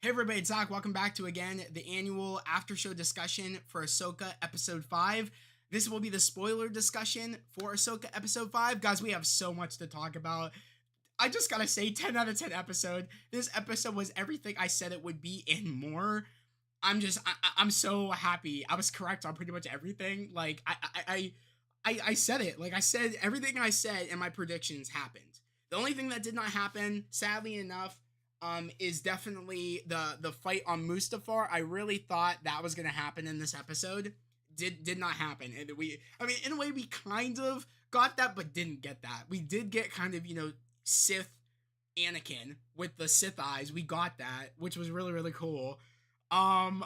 Hey everybody, it's Zach. Welcome back to again the annual after show discussion for Ahsoka episode 5. This will be the spoiler discussion for Ahsoka episode 5. Guys, we have so much to talk about. I just gotta say, 10 out of 10 episode. This episode was everything I said it would be and more. I'm so happy. I was correct on pretty much everything. Like I said it. Like I said everything I said and my predictions happened. The only thing that did not happen, sadly enough, is definitely the fight on Mustafar. I really thought that was gonna happen in this episode. Did not happen. And I mean, in a way we kind of got that, but didn't get that. We did get kind of, Sith Anakin with the Sith eyes. We got that, which was really, really cool. Um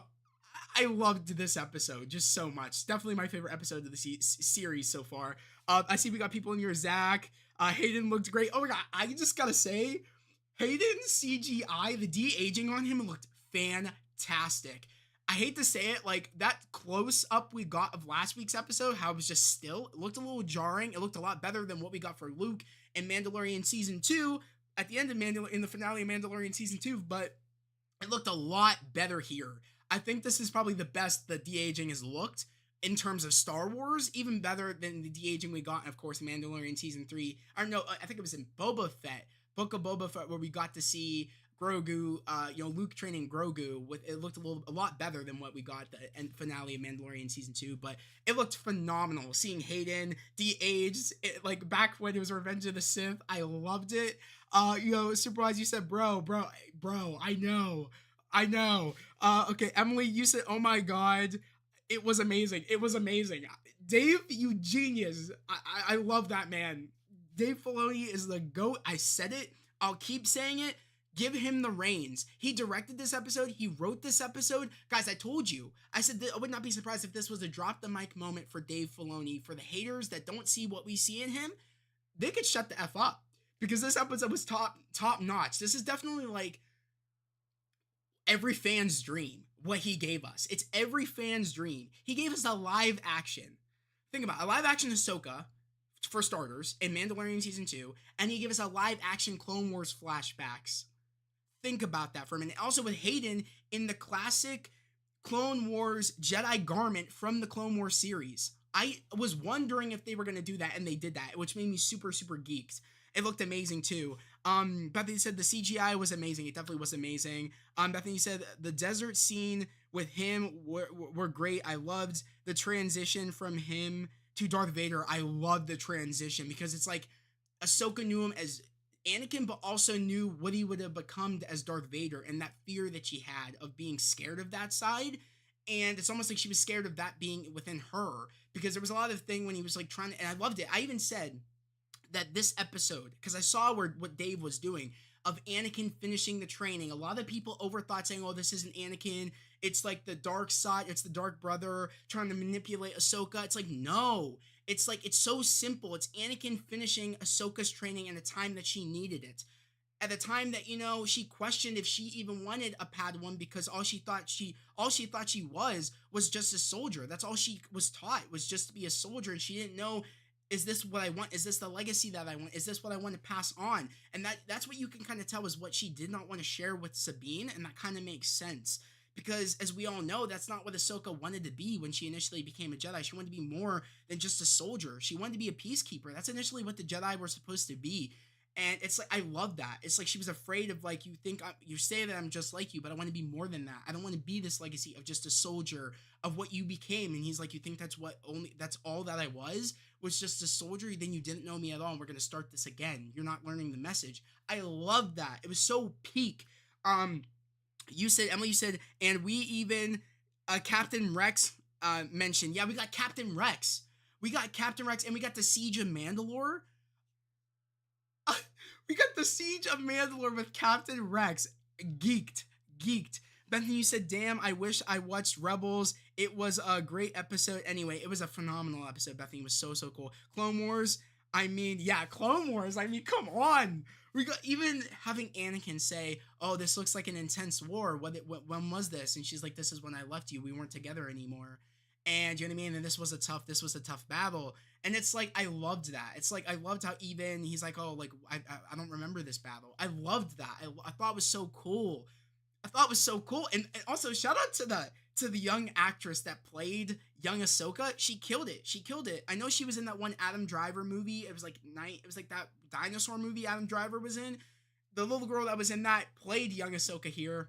I loved this episode just so much. Definitely my favorite episode of the series so far. I see we got people in here. Zach, Hayden looked great. Oh my god, I just gotta say, Hayden's CGI, the de-aging on him looked fantastic. I hate to say it, like that close up we got of last week's episode, how it was just still, it looked a little jarring. It looked a lot better than what we got for Luke in Mandalorian season 2 at the end of in the finale of Mandalorian season 2, but it looked a lot better here. I think this is probably the best the de-aging has looked in terms of Star Wars, even better than the de-aging we got, of course, Mandalorian season 3. Or no, I think it was in Boba Fett, Book of Boba Fett, where we got to see Grogu, Luke training Grogu. With it looked a lot better than what we got the end finale of Mandalorian season 2, but it looked phenomenal. Seeing Hayden de-aged, like back when it was Revenge of the Sith, I loved it. Surprise, you said, bro, I know. Okay, Emily, you said, oh my god, it was amazing. It was amazing. Dave, you genius. I love that man. Dave Filoni is the GOAT. I said it. I'll keep saying it. Give him the reins. He directed this episode. He wrote this episode. Guys, I told you. I said that I would not be surprised if this was a drop the mic moment for Dave Filoni. For the haters that don't see what we see in him, they could shut the F up. Because this episode was top notch. This is definitely like every fan's dream, what he gave us. It's every fan's dream. He gave us a live action. Think about it, a live action Ahsoka, for starters, in Mandalorian season 2, and he gave us a live action Clone Wars flashbacks. Think about that for a minute. Also with Hayden in the classic Clone Wars Jedi garment from the Clone Wars series. I was wondering if they were going to do that, and they did that, which made me super, super geeked. It looked amazing too. Bethany said the CGI was amazing. It definitely was amazing. Bethany said the desert scene with him were great. I loved the transition from him to Darth Vader. I loved the transition because it's like Ahsoka knew him as Anakin, but also knew what he would have become as Darth Vader, and that fear that she had of being scared of that side. And it's almost like she was scared of that being within her, because there was a lot of thing when he was like trying to, and I loved it. I even said that this episode, because I saw what Dave was doing of Anakin finishing the training. A lot of people overthought, saying, oh, this isn't Anakin. It's like the dark side. It's the dark brother trying to manipulate Ahsoka. It's like, no. It's like, it's so simple. It's Anakin finishing Ahsoka's training in a time that she needed it. At the time that, she questioned if she even wanted a Padawan, because all she thought she was just a soldier. That's all she was taught, was just to be a soldier. And she didn't know, is this what I want? Is this the legacy that I want? Is this what I want to pass on? And that's what you can kind of tell is what she did not want to share with Sabine, and that kind of makes sense. Because as we all know, that's not what Ahsoka wanted to be when she initially became a Jedi. She wanted to be more than just a soldier. She wanted to be a peacekeeper. That's initially what the Jedi were supposed to be. And it's like, I love that. It's like she was afraid of, like, you say that I'm just like you, but I want to be more than that. I don't want to be this legacy of just a soldier, of what you became. And he's like, you think that's all that I was just a soldier? Then you didn't know me at all, and we're going to start this again. You're not learning the message. I love that. It was so peak. Emily, you said, and we even, Captain Rex, mentioned, yeah, we got Captain Rex. And we got the Siege of Mandalore. We got the Siege of Mandalore with Captain Rex. Geeked. Bethany, you said, damn, I wish I watched Rebels. It was a great episode. Anyway, it was a phenomenal episode. Bethany, was so cool. Clone Wars, Clone Wars. Come on. We got even having Anakin say, oh, this looks like an intense war. When was this? And she's like, this is when I left you. We weren't together anymore. And you know what I mean? And this was a tough battle. And it's like, I loved that. It's like, I loved how even he's like, oh, like, I don't remember this battle. I loved that. I thought it was so cool. I thought was so cool. And also shout out to the young actress that played young Ahsoka. She killed it. She killed it. I know she was in that one Adam Driver movie. It was like night. It was like that dinosaur movie Adam Driver was in. The little girl that was in that played young Ahsoka here.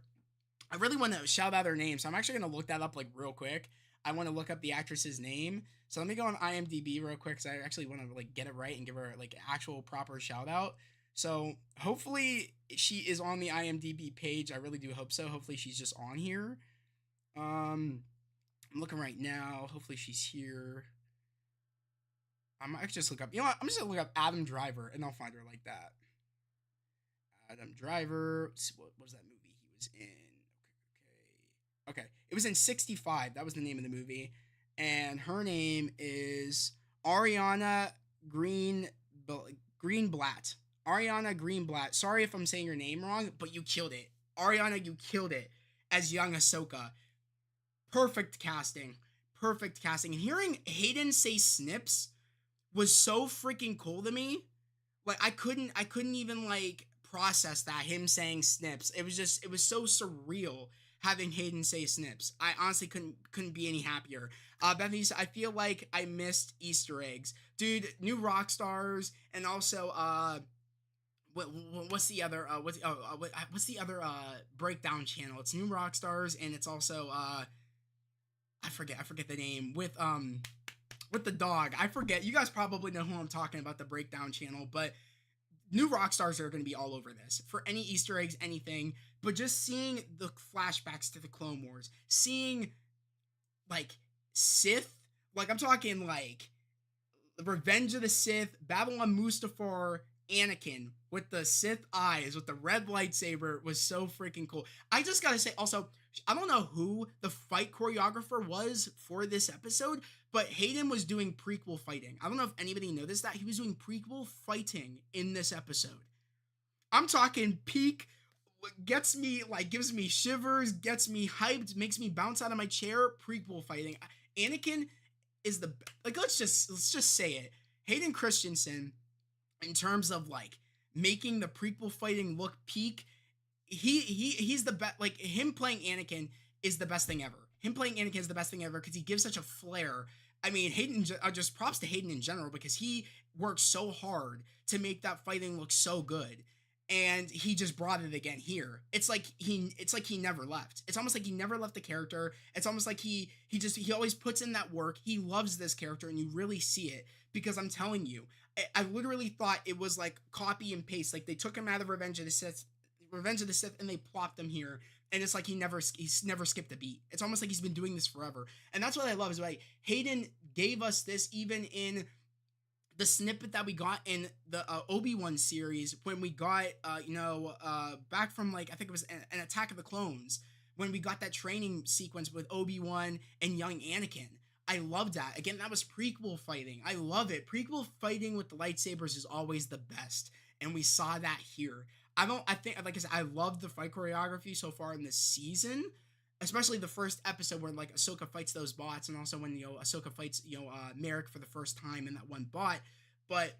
I really want to shout out her name, so I'm actually gonna look that up like real quick. I want to look up the actress's name. So let me go on IMDb real quick, because I actually want to like get it right and give her like actual proper shout out. So hopefully she is on the IMDb page. I really do hope so. Hopefully she's just on here. I'm looking right now. Hopefully she's here. I might just look up. You know what? I'm just gonna look up Adam Driver and I'll find her like that. Adam Driver. What was that movie he was in? Okay. It was in 65. That was the name of the movie. And her name is Ariana Green Greenblatt. Ariana Greenblatt. Sorry if I'm saying your name wrong, but you killed it. Ariana, you killed it as young Ahsoka. Perfect casting. Perfect casting. And hearing Hayden say snips was so freaking cool to me. Like I couldn't even like process that, him saying snips. It was so surreal having Hayden say snips. I honestly couldn't be any happier. Bethany, I feel like I missed Easter eggs. Dude, new rock stars, and also what's the other what's the other breakdown channel? It's New Rockstars, and it's also I forget the name with the dog. I forget. You guys probably know who I'm talking about, the breakdown channel, but New Rockstars are going to be all over this for any Easter eggs, anything. But just seeing the flashbacks to the Clone Wars, seeing like Sith, like I'm talking like Revenge of the Sith, Battle on Mustafar, Anakin with the Sith eyes, with the red lightsaber was so freaking cool. I just gotta say, also, I don't know who the fight choreographer was for this episode, but Hayden was doing prequel fighting. I don't know if anybody noticed that. He was doing prequel fighting in this episode. I'm talking peak, gets me, like, gives me shivers, gets me hyped, makes me bounce out of my chair, prequel fighting. Anakin is the, like, let's just say it. Hayden Christensen, in terms of, like, making the prequel fighting look peak, he's the best. Like, him playing Anakin is the best thing ever. Him playing Anakin is the best thing ever because he gives such a flair. I mean, Hayden, just props to Hayden in general, because he worked so hard to make that fighting look so good, and he just brought it again here. It's like he never left. It's almost like he never left the character. It's almost like he always puts in that work. He loves this character, and you really see it, because I'm telling you, I literally thought it was like copy and paste. Like, they took him out of Revenge of the Sith, and they plopped him here. And it's like he's never skipped a beat. It's almost like he's been doing this forever. And that's what I love, is like Hayden gave us this even in the snippet that we got in the Obi-Wan series, when we got back from, like, I think it was an Attack of the Clones, when we got that training sequence with Obi-Wan and young Anakin. I loved that. Again, that was prequel fighting. I love it. Prequel fighting with the lightsabers is always the best, and we saw that here. I think, like I said, I love the fight choreography so far in this season, especially the first episode where, like, Ahsoka fights those bots, and also when, Ahsoka fights, Merrick for the first time in that one bot. But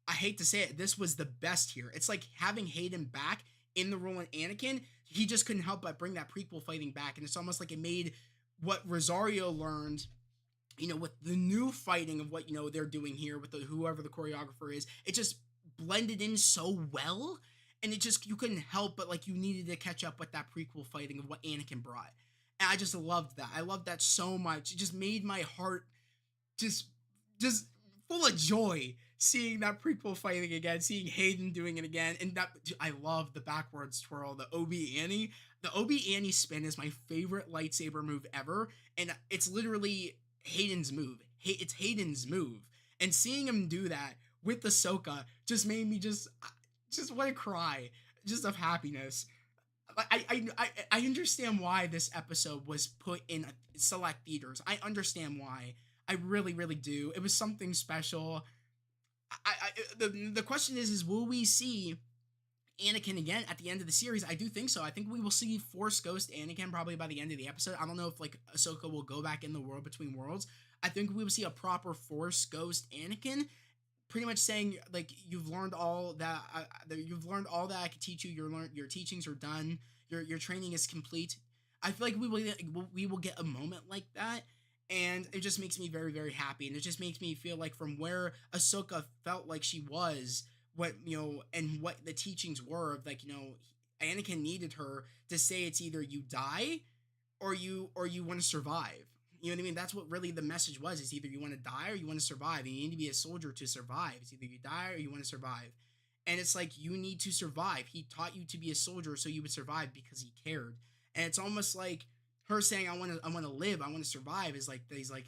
I hate to say it, this was the best here. It's like having Hayden back in the role in Anakin. He just couldn't help but bring that prequel fighting back, and it's almost like it made what Rosario learned, with the new fighting of what, they're doing here with whoever the choreographer is. It just blended in so well. And you couldn't help but, like, you needed to catch up with that prequel fighting of what Anakin brought. And I just loved that. I loved that so much. It just made my heart just full of joy seeing that prequel fighting again, seeing Hayden doing it again. And I love the backwards twirl, the Obi-Annie. The Obi-Annie spin is my favorite lightsaber move ever. And it's literally Hayden's move. It's Hayden's move. And seeing him do that with Ahsoka just made me just want to cry, just of happiness. I understand why this episode was put in select theaters. I understand why. I really, really do. It was something special. The question is will we see Anakin again at the end of the series? I do think so. I think we will see Force Ghost Anakin probably by the end of the episode. I don't know if, like, Ahsoka will go back in the world between worlds. I think we will see a proper Force Ghost Anakin, pretty much saying, like, you've learned all that I can teach you. Your teachings are done. your training is complete. I feel like we will get a moment like that, and it just makes me very very happy, and it just makes me feel like from where Ahsoka felt like she was, what and what the teachings were of, like, Anakin needed her to say it's either you die or you want to survive. You know what I mean? That's what really the message was. It's either you want to die or you want to survive. And you need to be a soldier to survive. It's either you die or you want to survive. And it's like you need to survive. He taught you to be a soldier so you would survive because he cared. And it's almost like her saying, I want to live, I want to survive, is like, he's like,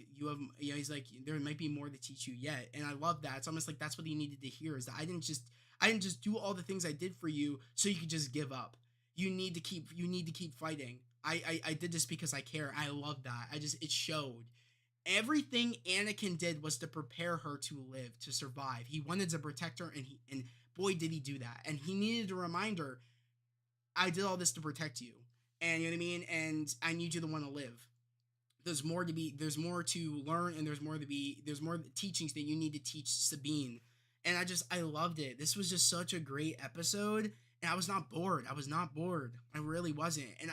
he's like, there might be more to teach you yet. And I love that. It's almost like that's what he needed to hear, is that I didn't just do all the things I did for you so you could just give up. You need to keep fighting. I did this because I care. I love that. It showed. Everything Anakin did was to prepare her to live, to survive. He wanted to protect her, and boy did he do that. And he needed to remind her, I did all this to protect you. And you know what I mean? And I need you to want to live. There's more to learn, and there's more teachings that you need to teach Sabine. And I loved it. This was just such a great episode, and I was not bored. I really wasn't. And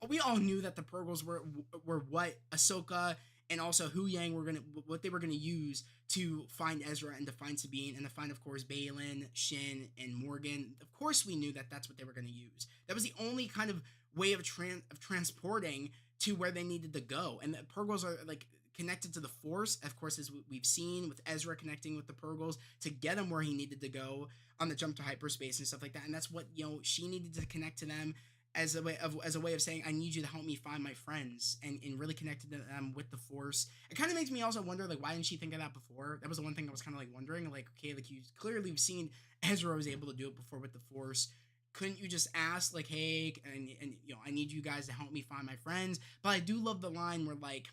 we all knew that the Purgles were what Ahsoka and also Hu Yang what they were gonna use to find Ezra and to find Sabine and to find, of course, Balin, Shin, and Morgan. Of course, we knew that that's what they were gonna use. That was the only kind of way of transporting to where they needed to go. And the Purgles are like connected to the Force, of course, as we've seen with Ezra connecting with the Purgles to get him where he needed to go on the jump to hyperspace and stuff like that. And that's what she needed to connect to them as a way of saying, I need you to help me find my friends, and really connected to them with the Force. It kind of makes me also wonder, like, why didn't she think of that before? That was the one thing I was kind of like wondering, like, okay, like, you clearly have seen Ezra was able to do it before with the Force. Couldn't you just ask, like, hey, and I need you guys to help me find my friends? But I do love the line where, like,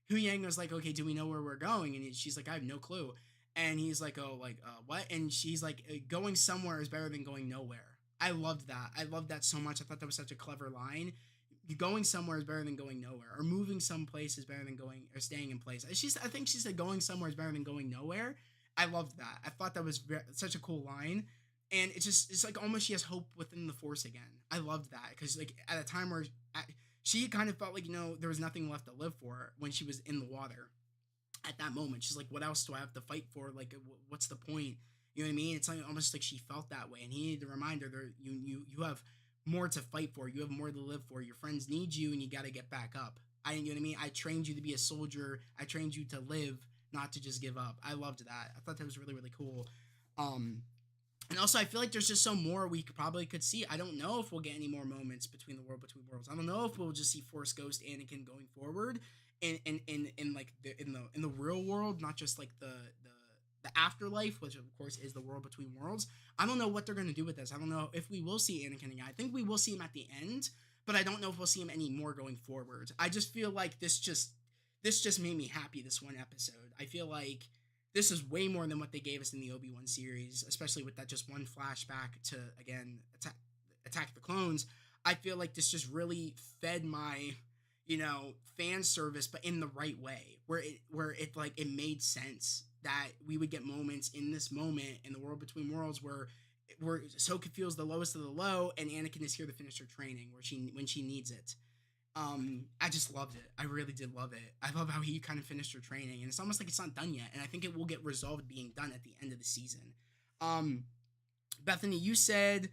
Hu Yang was like, okay, do we know where we're going? And she's like, I have no clue. And he's like, oh, like, what? And she's like, going somewhere is better than going nowhere. I loved that. I loved that so much. I thought that was such a clever line. Going somewhere is better than going nowhere, or moving someplace is better than going or staying in place. I think she said going somewhere is better than going nowhere. I loved that. I thought that was such a cool line, and it's like almost she has hope within the Force again. I loved that because, like, at a time where she kind of felt like there was nothing left to live for when she was in the water. At that moment, she's like, what else do I have to fight for? Like, what's the point? You know what I mean? It's like almost like she felt that way, and he needed to remind her that you have more to fight for. You have more to live for. Your friends need you, and you got to get back up. You know what I mean? I trained you to be a soldier. I trained you to live, not to just give up. I loved that. I thought that was really really cool. And also, I feel like there's just some more we probably could see. I don't know if we'll get any more moments between the World Between Worlds. I don't know if we'll just see Force Ghost Anakin going forward in like in the real world, not just like the afterlife, which of course is the World Between Worlds. I don't know what they're gonna do with this. I don't know if we will see Anakin again. I think we will see him at the end, but I don't know if we'll see him any more going forward. I just feel like this just made me happy. This one episode, I feel like this is way more than what they gave us in the Obi-Wan series, especially with that just one flashback to, again, Attack the Clones. I feel like this just really fed my, fan service, but in the right way, where it like it made sense that we would get moments in this moment in the World Between Worlds where Ahsoka feels the lowest of the low, and Anakin is here to finish her training when she needs it. I just loved it. I really did love it. I love how he kind of finished her training, and it's almost like it's not done yet, and I think it will get resolved being done at the end of the season. Bethany, you said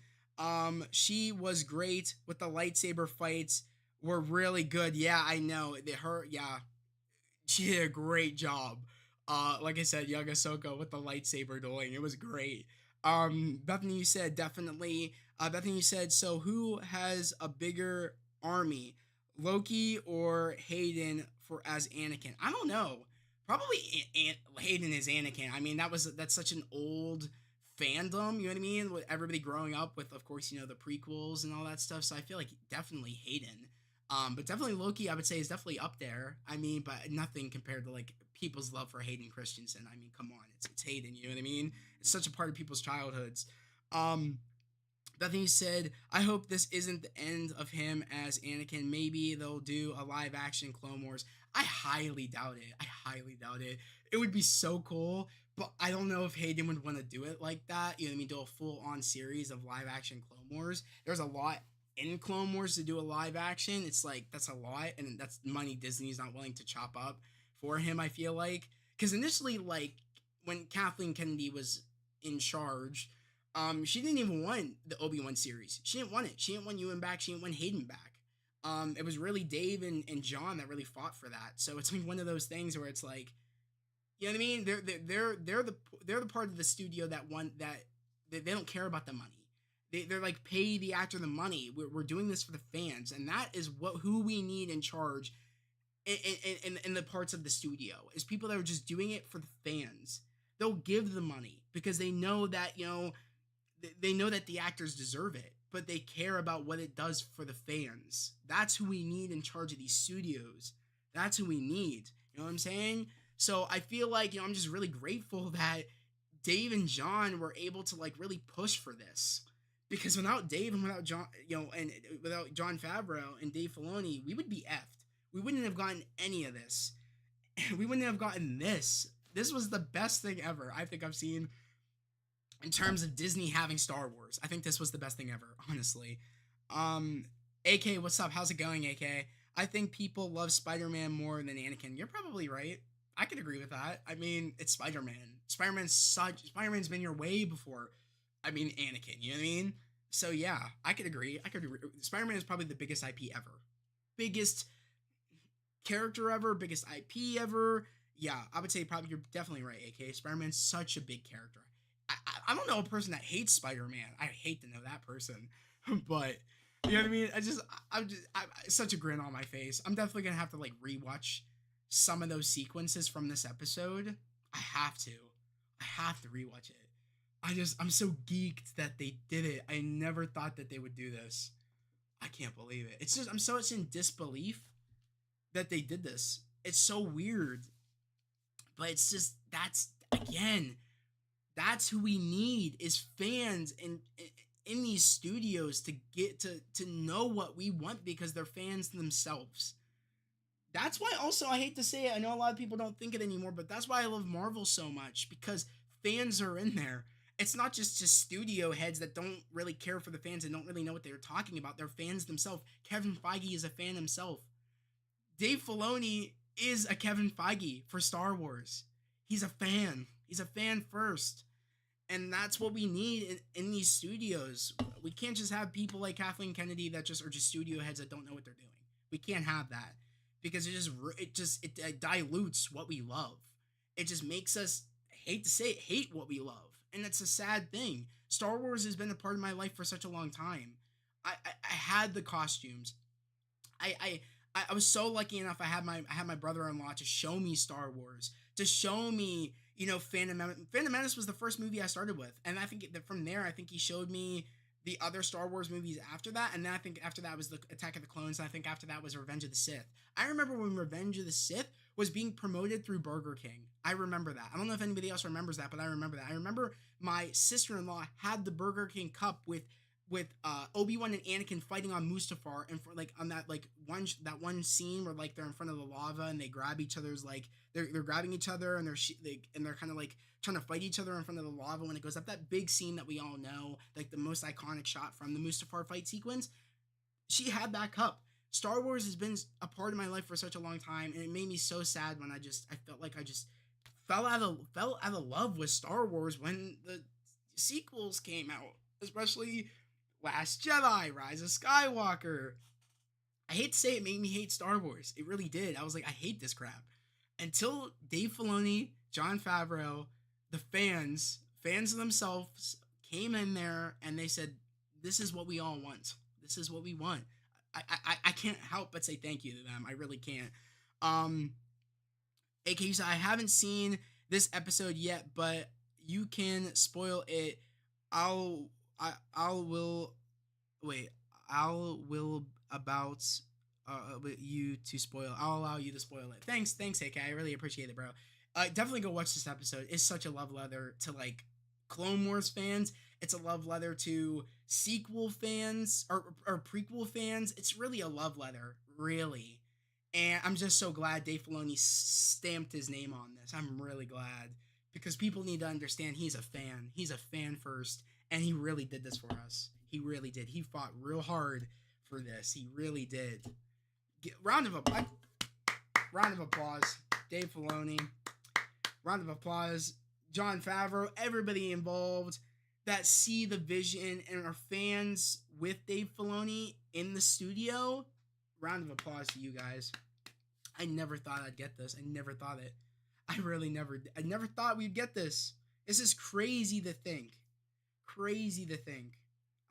she was great with the lightsaber fights, were really good. Yeah, I know. She did a great job. Like I said, young Ahsoka with the lightsaber dueling, it was great. Bethany, you said definitely. Bethany, you said, so who has a bigger army, Loki or Hayden as Anakin? I don't know. Probably Hayden is Anakin. I mean, that's such an old fandom, you know what I mean? With everybody growing up with, of course, the prequels and all that stuff. So I feel like definitely Hayden. But definitely Loki, I would say, is definitely up there. I mean, but nothing compared to like people's love for Hayden Christensen. I mean, come on, it's Hayden. You know what I mean? It's such a part of people's childhoods. Bethany said, I hope this isn't the end of him as Anakin. Maybe they'll do a live action Clone Wars. I highly doubt it. It would be so cool, but I don't know if Hayden would want to do it like that. You know what I mean? Do a full on series of live action Clone Wars. There's a lot in Clone Wars to do a live action, it's like that's a lot, and that's money Disney's not willing to chop up for him. I feel like because initially, like when Kathleen Kennedy was in charge, she didn't even want the Obi-Wan series. She didn't want it. She didn't want Ewan back. She didn't want Hayden back. It was really Dave and John that really fought for that. So it's like one of those things where it's like, you know what I mean? They're the part of the studio that want that they don't care about the money. They're like, pay the actor the money. We're doing this for the fans, and that is who we need in charge in the parts of the studio is people that are just doing it for the fans. They'll give the money because they know that they know that the actors deserve it, but they care about what it does for the fans. That's who we need in charge of these studios. That's who we need. You know what I'm saying? So I feel like, I'm just really grateful that Dave and John were able to like really push for this. Because without Dave and without John, and without Jon Favreau and Dave Filoni, we would be effed. We wouldn't have gotten any of this. We wouldn't have gotten this. This was the best thing ever I think I've seen in terms of Disney having Star Wars. I think this was the best thing ever, honestly. AK, what's up? How's it going, AK? I think people love Spider-Man more than Anakin. You're probably right. I could agree with that. I mean, it's Spider-Man. Spider-Man's been here way before. I mean, Anakin. You know what I mean? So yeah, I could agree. Spider-Man is probably the biggest IP ever, biggest character ever, biggest IP ever. Yeah, I would say probably you're definitely right, AK. Spider-Man's such a big character. I don't know a person that hates Spider-Man. I hate to know that person, but you know what I mean. I'm such a grin on my face. I'm definitely gonna have to like rewatch some of those sequences from this episode. I have to rewatch it. I'm so geeked that they did it. I never thought that they would do this. I can't believe it. I'm so in disbelief that they did this. It's so weird. But it's just, that's who we need is fans in these studios to get to know what we want because they're fans themselves. That's why also, I hate to say it, I know a lot of people don't think it anymore, but that's why I love Marvel so much, because fans are in there. It's not just studio heads that don't really care for the fans and don't really know what they're talking about. They're fans themselves. Kevin Feige is a fan himself. Dave Filoni is a Kevin Feige for Star Wars. He's a fan. He's a fan first. And that's what we need in these studios. We can't just have people like Kathleen Kennedy that are just studio heads that don't know what they're doing. We can't have that because it dilutes what we love. It just makes us, hate to say it, hate what we love. And it's a sad thing. Star Wars has been a part of my life for such a long time. I had the costumes. I was so lucky enough. I had my brother-in-law to show me Star Wars, to show me, Phantom Menace was the first movie I started with, and I think that from there, I think he showed me the other Star Wars movies after that, and then I think after that was the Attack of the Clones, and I think after that was Revenge of the Sith. I remember when Revenge of the Sith was being promoted through Burger King. I remember that. I don't know if anybody else remembers that, but I remember that. I remember my sister-in-law had the Burger King cup with Obi-Wan and Anakin fighting on Mustafar, and for like on that like one scene where like they're in front of the lava and they grab each other's like they're grabbing each other and they're kind of like trying to fight each other in front of the lava when it goes up, that big scene that we all know, like the most iconic shot from the Mustafar fight sequence. She had that cup. Star Wars has been a part of my life for such a long time, and it made me so sad when I felt like I just fell out of love with Star Wars when the sequels came out, especially Last Jedi, Rise of Skywalker. I hate to say it, made me hate Star Wars. It really did. I was like, I hate this crap. Until Dave Filoni, Jon Favreau, the fans themselves came in there and they said, this is what we all want. This is what we want. I can't help but say thank you to them. I really can't. AKU said, I haven't seen this episode yet, but you can spoil it. I'll will about you to spoil. I'll allow you to spoil it. Thanks, AK. I really appreciate it, bro. Definitely go watch this episode. It's such a love letter to like Clone Wars fans. It's a love letter to sequel fans or prequel fans. It's really a love letter, really. And I'm just so glad Dave Filoni stamped his name on this. I'm really glad because people need to understand he's a fan. He's a fan first, and he really did this for us. He really did. He fought real hard for this. He really did. Round of applause. Round of applause. Dave Filoni. Round of applause. Jon Favreau. Everybody involved that see the vision and are fans with Dave Filoni in the studio. Round of applause to you guys. I never thought I'd get this. I never thought it. I really never. I never thought we'd get this. This is crazy to think. Crazy to think.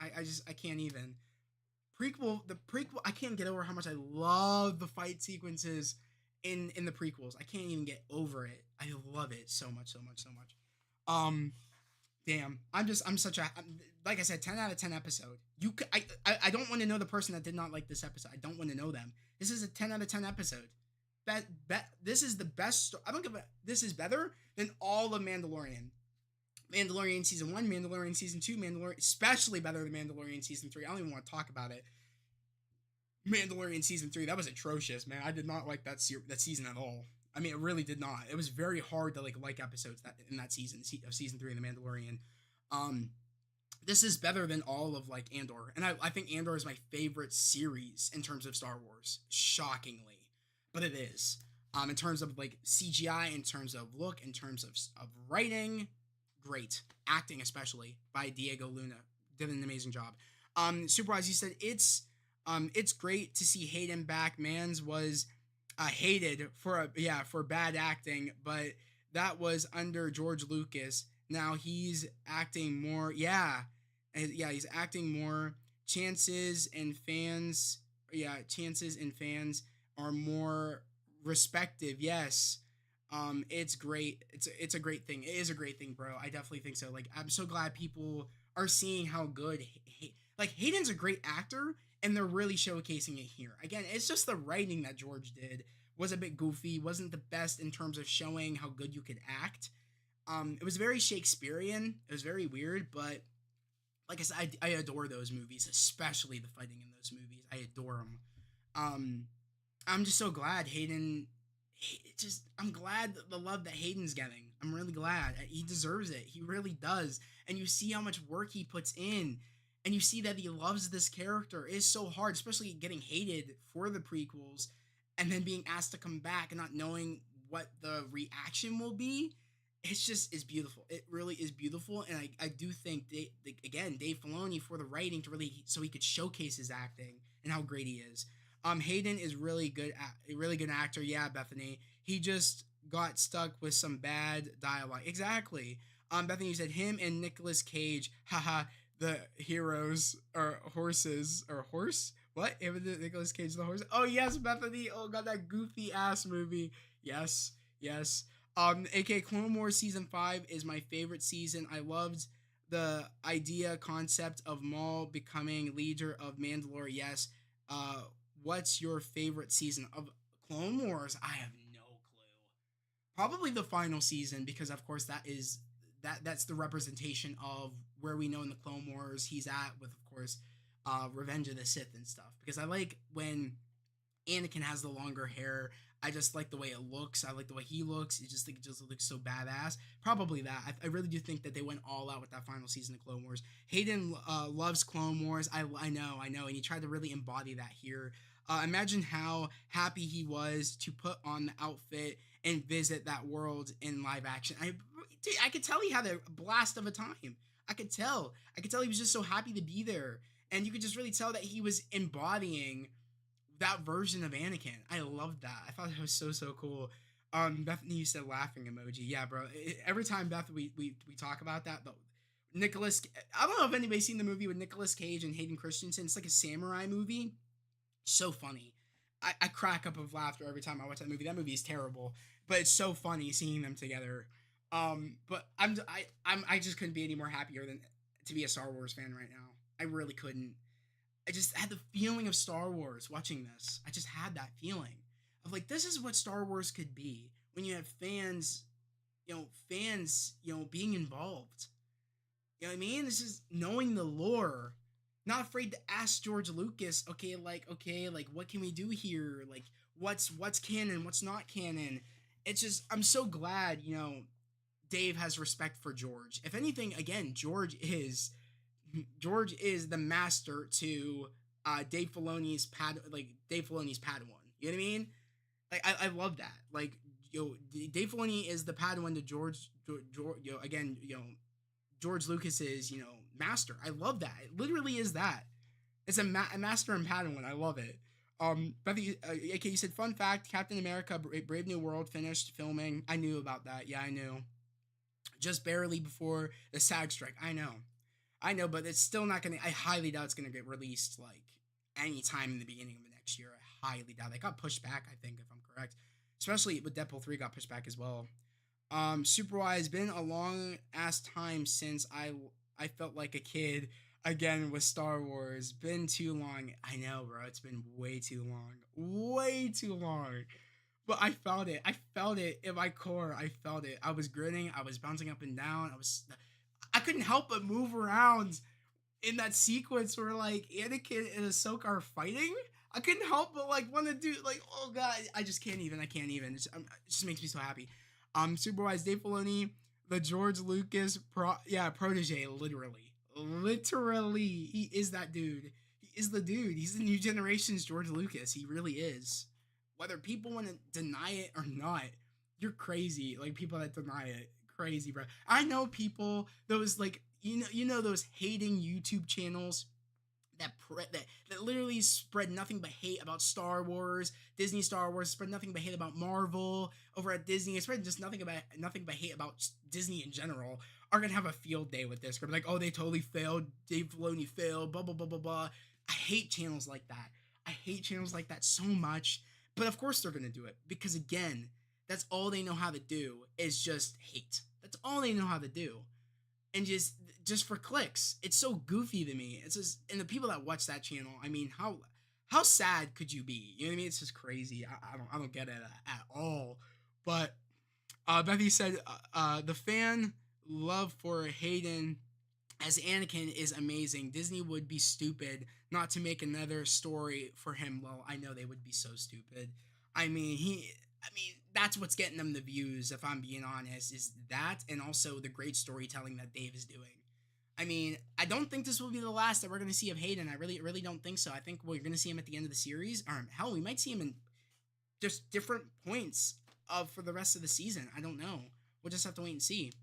I can't even. The prequel. I can't get over how much I love the fight sequences in the prequels. I can't even get over it. I love it so much. Damn. I'm such a, like I said, 10 out of 10 episode. I don't want to know the person that did not like this episode. I don't want to know them. This is a 10 out of 10 episode. This is the best. I don't give a. This is better than all of Mandalorian. Mandalorian season 1, Mandalorian season 2, Mandalorian, especially better than Mandalorian season 3. I don't even want to talk about it. Mandalorian season 3, that was atrocious, man. I did not like that season at all. I mean, it really did not. It was very hard to like episodes in that season of season 3 of The Mandalorian. This is better than all of like Andor, and I think Andor is my favorite series in terms of Star Wars. Shockingly, but it is. In terms of like CGI, in terms of look, in terms of writing, great acting, especially by Diego Luna, did an amazing job. Superwise, you said it's great to see Hayden back. Mans was hated for bad acting, but that was under George Lucas. Now he's acting more. He's acting more. Chances and fans are more respective. Yes. It's great. It's a great thing. It is a great thing, bro. I definitely think so. Like, I'm so glad people are seeing how good Hayden's a great actor, and they're really showcasing it here. Again, it's just the writing that George did was a bit goofy, wasn't the best in terms of showing how good you could act. It was very Shakespearean. It was very weird, but like I said, I adore those movies, especially the fighting in those movies. I adore them. I'm just so glad I'm glad the love that Hayden's getting. I'm really glad. He deserves it. He really does. And you see how much work he puts in. And you see that he loves this character. It's so hard, especially getting hated for the prequels and then being asked to come back and not knowing what the reaction will be. It's beautiful. It really is beautiful. And I do think, Dave Filoni for the writing so he could showcase his acting and how great he is. Hayden is really good actor. Yeah, Bethany. He just got stuck with some bad dialogue. Exactly. Bethany, you said him and Nicolas Cage. Haha. The heroes are horses or horse. What? Nicolas Cage the horse? Oh yes, Bethany. Oh god, that goofy ass movie. Yes. AK Clone Wars season 5 is my favorite season. I loved the concept of Maul becoming leader of Mandalore. Yes. What's your favorite season of Clone Wars? I have no clue. Probably the final season, because of course that's the representation of where we know in the Clone Wars he's at with, of course, Revenge of the Sith and stuff. Because I like when Anakin has the longer hair. I just like the way it looks. I like the way he looks. It just looks so badass. Probably that. I really do think that they went all out with that final season of Clone Wars. Hayden loves Clone Wars. I know. And he tried to really embody that here. Imagine how happy he was to put on the outfit and visit that world in live action. I could tell he had a blast of a time. I could tell he was just so happy to be there. And you could just really tell that he was embodying that version of Anakin. I loved that. I thought it was so cool. Bethany, you said laughing emoji. Yeah, bro. Every time, Beth, we talk about that, but Nicholas, I don't know if anybody's seen the movie with Nicolas Cage and Hayden Christensen. It's like a samurai movie. So funny. I crack up of laughter every time I watch that movie. That movie is terrible, but it's so funny seeing them together. But I just couldn't be any more happier than to be a Star Wars fan right now. I really couldn't. I just had the feeling of Star Wars watching this. I just had that feeling of like, this is what Star Wars could be when you have fans being involved. You know what I mean? This is knowing the lore, not afraid to ask George Lucas, okay, what can we do here? Like, what's canon, what's not canon? It's just, I'm so glad, Dave has respect for George. If anything, again, George is the master to Dave Filoni's Dave Filoni's Padawan. You know what I mean? Like I love that. Like Dave Filoni is the Padawan to George again George Lucas's master. I love that. It literally is that. It's a master and Padawan. I love it. But okay, you said fun fact: Captain America: Brave New World finished filming. I knew about that. Yeah, I knew. Just barely before the SAG strike. I know, but it's still not gonna. I highly doubt it's gonna get released like anytime in the beginning of the next year. I highly doubt. It got pushed back. I think, if I'm correct, especially with Deadpool 3 got pushed back as well. Superwise, been a long ass time since I felt like a kid again with Star Wars. Been too long. I know, bro. It's been way too long. Way too long. But I felt it. I felt it in my core. I felt it. I was grinning. I was bouncing up and down. I couldn't help but move around in that sequence where like Anakin and Ahsoka are fighting. I couldn't help but like want to do like, oh god, I just can't even. I can't even. It just makes me so happy. Supervised Dave Filoni, the George Lucas protege, literally, he is that dude. He is the dude. He's the new generation's George Lucas. He really is. Whether people want to deny it or not, you're crazy. Like people that deny it, crazy, bro. I know people, those like those hating YouTube channels that literally spread nothing but hate about Star Wars, Disney Star Wars, spread nothing but hate about Marvel over at Disney, spread just nothing but hate about Disney in general, are gonna have a field day with this. Gonna be like, oh, they totally failed, Dave Filoni failed, blah blah blah blah blah. I hate channels like that. I hate channels like that so much. But of course they're gonna do it because again, that's all they know how to do is just hate. That's all they know how to do, and just for clicks. It's so goofy to me. It's just, and the people that watch that channel, I mean, how sad could you be? You know what I mean? It's just crazy. I don't get it at all. But Bethy said the fan love for Hayden as Anakin is amazing. Disney would be stupid not to make another story for him. Well, I know they would be so stupid. I mean, that's what's getting them the views, if I'm being honest, is that, and also the great storytelling that Dave is doing. I mean, I don't think this will be the last that we're going to see of Hayden. I really don't think so. I think we're going to see him at the end of the series. Or hell, we might see him in just different points for the rest of the season. I don't know. We'll just have to wait and see.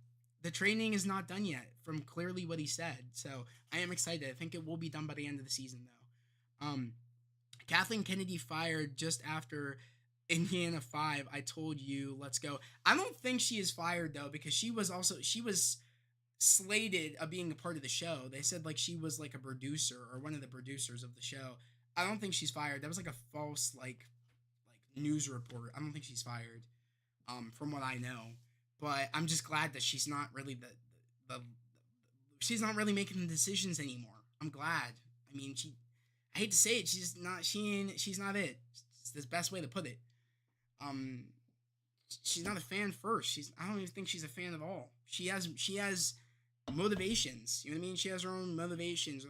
The training is not done yet, from clearly what he said. So I am excited. I think it will be done by the end of the season, though. Kathleen Kennedy fired just after Indiana 5. I told you, let's go. I don't think she is fired, though, because she was slated of being a part of the show. They said like she was like a producer or one of the producers of the show. I don't think she's fired. That was like a false like news report. I don't think she's fired, from what I know. But I'm just glad that she's not really she's not really making the decisions anymore. I'm glad. I mean, I hate to say it, she's not it. It's the best way to put it. She's not a fan first. I don't even think she's a fan at all. She has motivations. You know what I mean? She has her own motivations,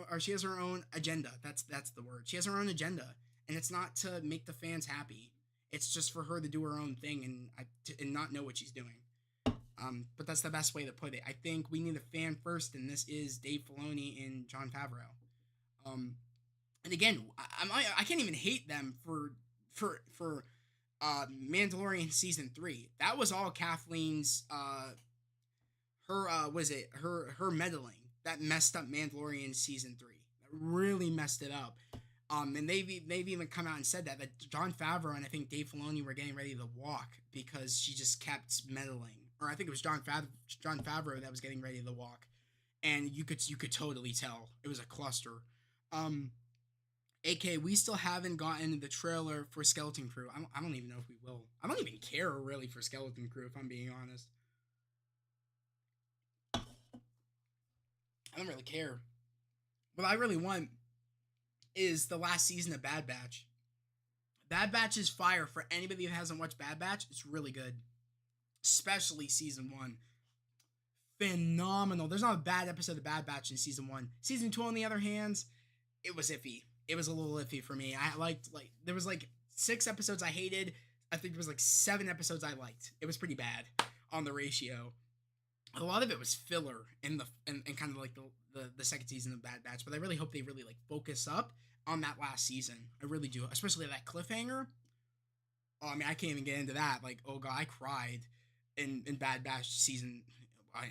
or she has her own agenda. That's the word. She has her own agenda, and it's not to make the fans happy. It's just for her to do her own thing and not know what she's doing. But that's the best way to put it. I think we need a fan first, and this is Dave Filoni and Jon Favreau. And again, I can't even hate them for Mandalorian season 3. That was all Kathleen's her meddling that messed up Mandalorian season 3. That really messed it up. And they've even come out and said that Jon Favreau and I think Dave Filoni were getting ready to walk because she just kept meddling. Or I think it was Jon Favreau that was getting ready to walk, and you could totally tell it was a cluster. AK, we still haven't gotten the trailer for Skeleton Crew. I don't even know if we will. I don't even care really for Skeleton Crew, if I'm being honest. I don't really care. What I really want is the last season of Bad Batch. Bad Batch is fire. For anybody that hasn't watched Bad Batch, it's really good. Especially season 1. Phenomenal. There's not a bad episode of Bad Batch in season 1. Season 2, on the other hand, it was iffy. It was a little iffy for me. I liked, there was 6 episodes I hated. I think there was 7 episodes I liked. It was pretty bad on the ratio. A lot of it was filler in kind of the second season of Bad Batch, but I really hope they really focus up on that last season. I really do, especially that cliffhanger. Oh, I mean, I can't even get into that. Like, oh god, I cried in Bad Batch season,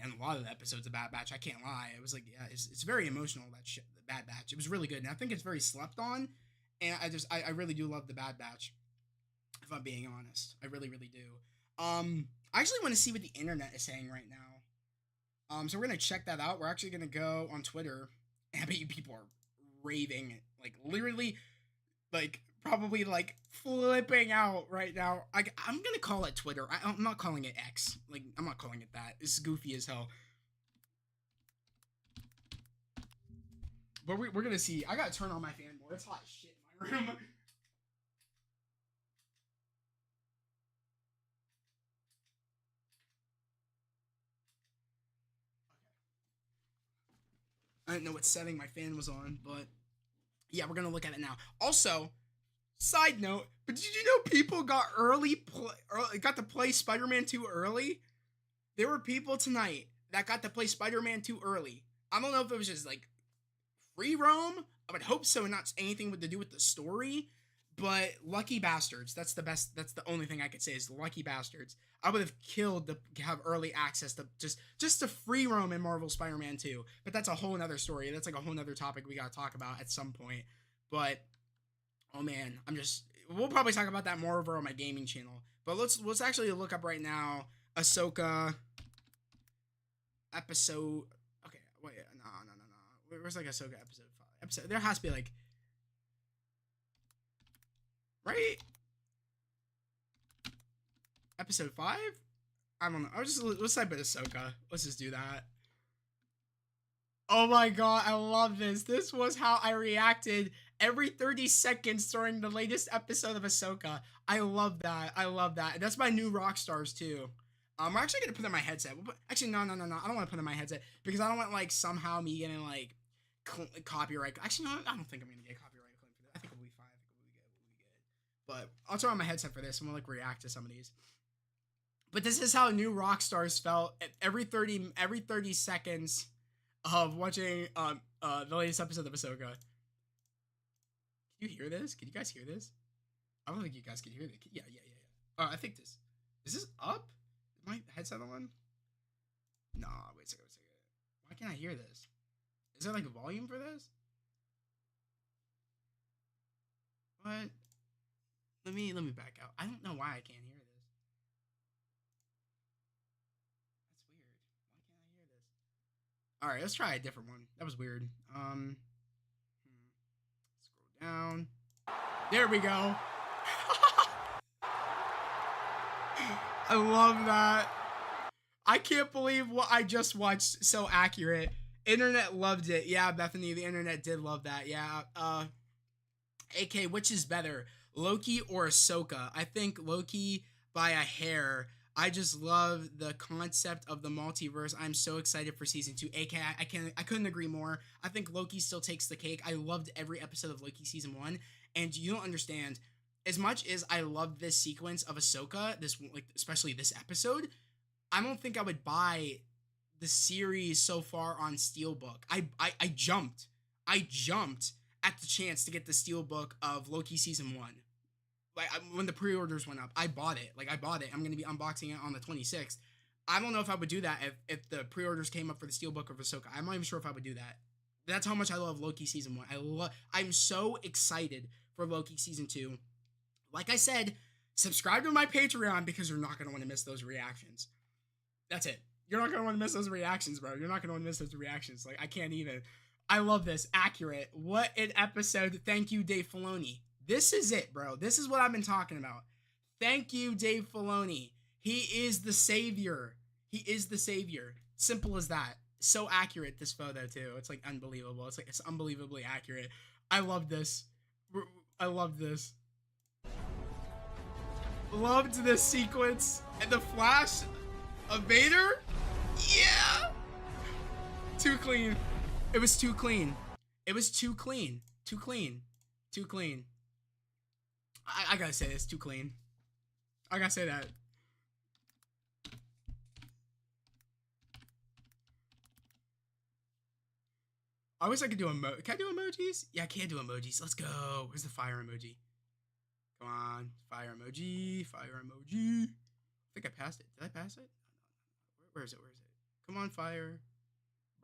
and a lot of the episodes of Bad Batch. I can't lie. It was like, yeah, it's very emotional, that shit. The Bad Batch. It was really good, and I think it's very slept on. And I really do love the Bad Batch. If I'm being honest, I really really do. I actually want to see what the internet is saying right now. So we're gonna check that out. We're actually gonna go on Twitter, and I bet you people are raving, like literally, like probably like flipping out right now. I'm gonna call it Twitter. I'm not calling it X. Like, I'm not calling it that. It's goofy as hell. But we're gonna see. I gotta turn on my fan more. It's hot as shit in my room. I didn't know what setting my fan was on, but yeah, we're gonna look at it now. Also, side note, but did you know people got got to play Spider-Man 2 early? There were people tonight that got to play Spider-Man 2 early. I don't know if it was just like free roam. I would hope so, not anything with to do with the story. But lucky bastards. That's the best. That's the only thing I could say is lucky bastards. I would have killed to have early access to just to free roam in Marvel Spider-Man 2. But that's a whole nother story. That's like a whole nother topic we gotta talk about at some point. But oh man, we'll probably talk about that more over on my gaming channel. But let's actually look up right now Ahsoka episode. Okay, wait, no. Where's like Ahsoka episode 5? There has to be like, right? Episode 5? I don't know. Let's type in Ahsoka. Let's just do that. Oh my god, I love this. This was how I reacted every 30 seconds during the latest episode of Ahsoka. I love that. I love that. And that's my new rock stars too. We're actually gonna put in my headset. Actually, no. I don't want to put in my headset because I don't want like somehow me getting like copyright. Actually, no, I don't think I'm gonna get copyright claim for this. I think we'll be fine. We'll be good. But I'll turn on my headset for this and we'll like react to some of these. But this is how new rock stars felt every 30 seconds of watching the latest episode of Ahsoka. Can you hear this? Can you guys hear this? I don't think you guys can hear this. Yeah. I think this. Is this up? Is my headset on? Nah, wait a second. Why can't I hear this? Is there like a volume for this? What? Let me back out. I don't know why I can't hear this. That's weird. Why can't I hear this? All right, let's try a different one. That was weird. Scroll down. There we go. I love that. I can't believe what I just watched. So accurate. Internet loved it. Yeah, Bethany, the internet did love that. Yeah. AK, which is better, Loki or Ahsoka? I think Loki by a hair. I just love the concept of the multiverse. I'm so excited for season 2. AK, I couldn't agree more. I think Loki still takes the cake. I loved every episode of Loki season 1, and you don't understand. As much as I love this sequence of Ahsoka, especially this episode, I don't think I would buy the series so far on Steelbook. I jumped at the chance to get the Steelbook of Loki season 1. Like, when the pre-orders went up, I bought it. I'm going to be unboxing it on the 26th. I don't know if I would do that if the pre-orders came up for the Steelbook of Ahsoka. I'm not even sure if I would do that. That's how much I love Loki season 1. I'm so excited for Loki season 2. Like I said, subscribe to my Patreon because you're not going to want to miss those reactions. That's it. You're not going to want to miss those reactions, bro. You're not going to want to miss those reactions. Like, I can't even. I love this. Accurate. What an episode. Thank you, Dave Filoni. This is it, bro. This is what I've been talking about. Thank you, Dave Filoni. He is the savior. He is the savior. Simple as that. So accurate, this photo, too. It's, like, unbelievable. It's unbelievably accurate. I love this. I love this. Loved this sequence. And the flash of Vader? Yeah! Too clean. It was too clean. It was too clean. Too clean. Too clean. I gotta say this. Too clean. I gotta say that. I wish I could do Can I do emojis? Yeah, I can do emojis. Let's go. Where's the fire emoji? Come on, fire emoji, fire emoji. I think I passed it. Did I pass it? Where is it? Where is it? Come on, fire.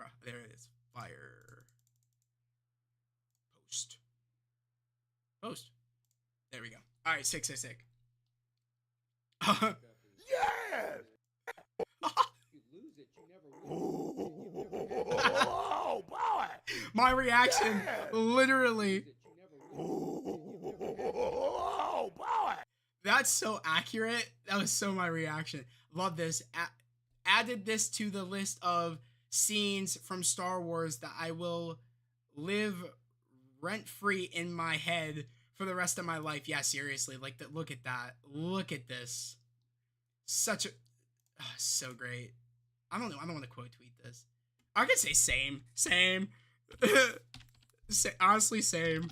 Bruh, there it is. Fire. Post. Post. There we go. All right, sick. Yes! You lose it, you never win. Oh, boy! My reaction, Yeah! literally. Oh, boy! That's so accurate. That was so my reaction. Love this. Added this to the list of scenes from Star Wars that I will live rent-free in my head for the rest of my life. Yeah, seriously. Like, look at that. Look at this. Such a... so great. I don't know. I don't want to quote tweet this. I could say same. Honestly, same.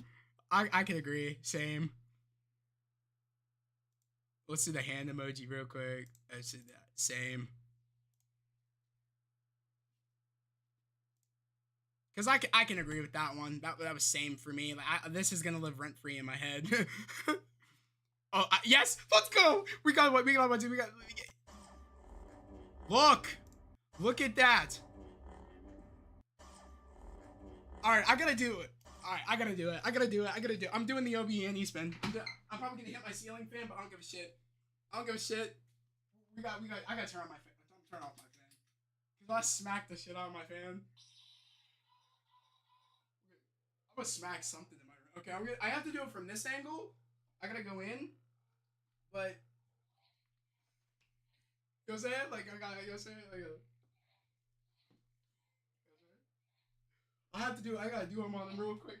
I can agree. Same. Let's do the hand emoji real quick. Let's do that. Same. Because I can agree with that one. That was same for me. Like this is gonna live rent free in my head. Oh yes, let's go. We got what we got. Look at that. All right, I gotta do it. All right, I gotta do it. I'm doing the Obi-Wan spin. I'm probably gonna hit my ceiling fan, but I don't give a shit. I gotta turn on my fan. Turn off my fan. Cause I smacked the shit out of my fan. I'm gonna smack something in my room. Okay, I have to do it from this angle. I gotta go in, but go say it. Like I gotta go say it. I gotta do them on them real quick.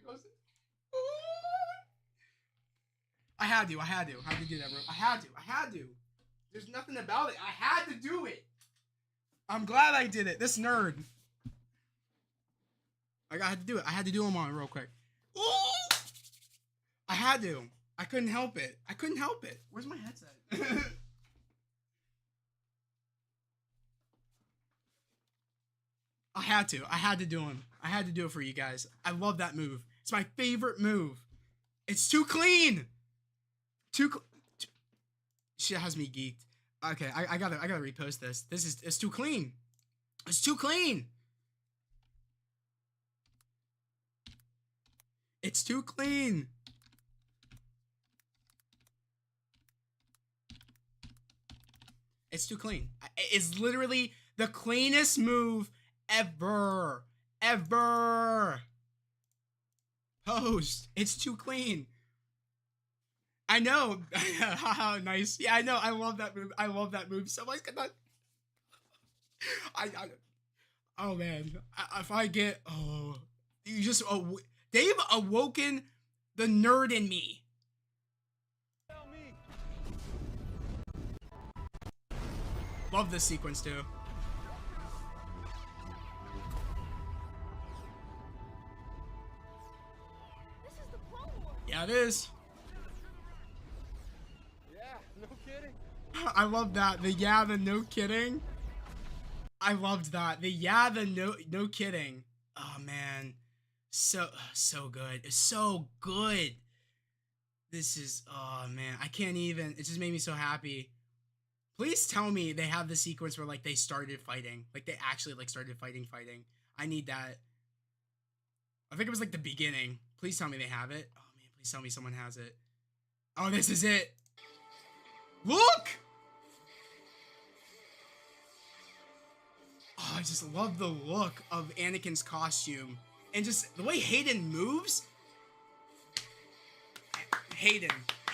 I had to do that, bro. I had to. There's nothing about it. I had to do it. I'm glad I did it. This nerd. I had to do it. I had to do them on real quick. Ooh! I had to. I couldn't help it. Where's my headset? I had to do them. I had to do it for you guys. I love that move. It's my favorite move. It's too clean. Shit has me geeked. Okay, I gotta repost this. It's too clean. It's too clean. It's too clean. It's too clean. It's literally the cleanest move ever. Post. It's too clean. I know. Haha, nice. Yeah, I know. I love that move so much. Oh man. If I get Dave awoken the nerd in me. Love this sequence too. This is the Clone Wars. Yeah, it is. Yeah, no kidding. I love that. The no kidding. I loved that. The no kidding. Oh man. So good. It's so good. This is, oh man, I can't even, it just made me so happy. Please tell me they have the sequence where like they started fighting. Like they actually like started fighting. I need that. I think it was like the beginning. Please tell me they have it. Oh man, please tell me someone has it. Oh, this is it. Look! Oh, I just love the look of Anakin's costume. And just the way Hayden moves. Hayden. I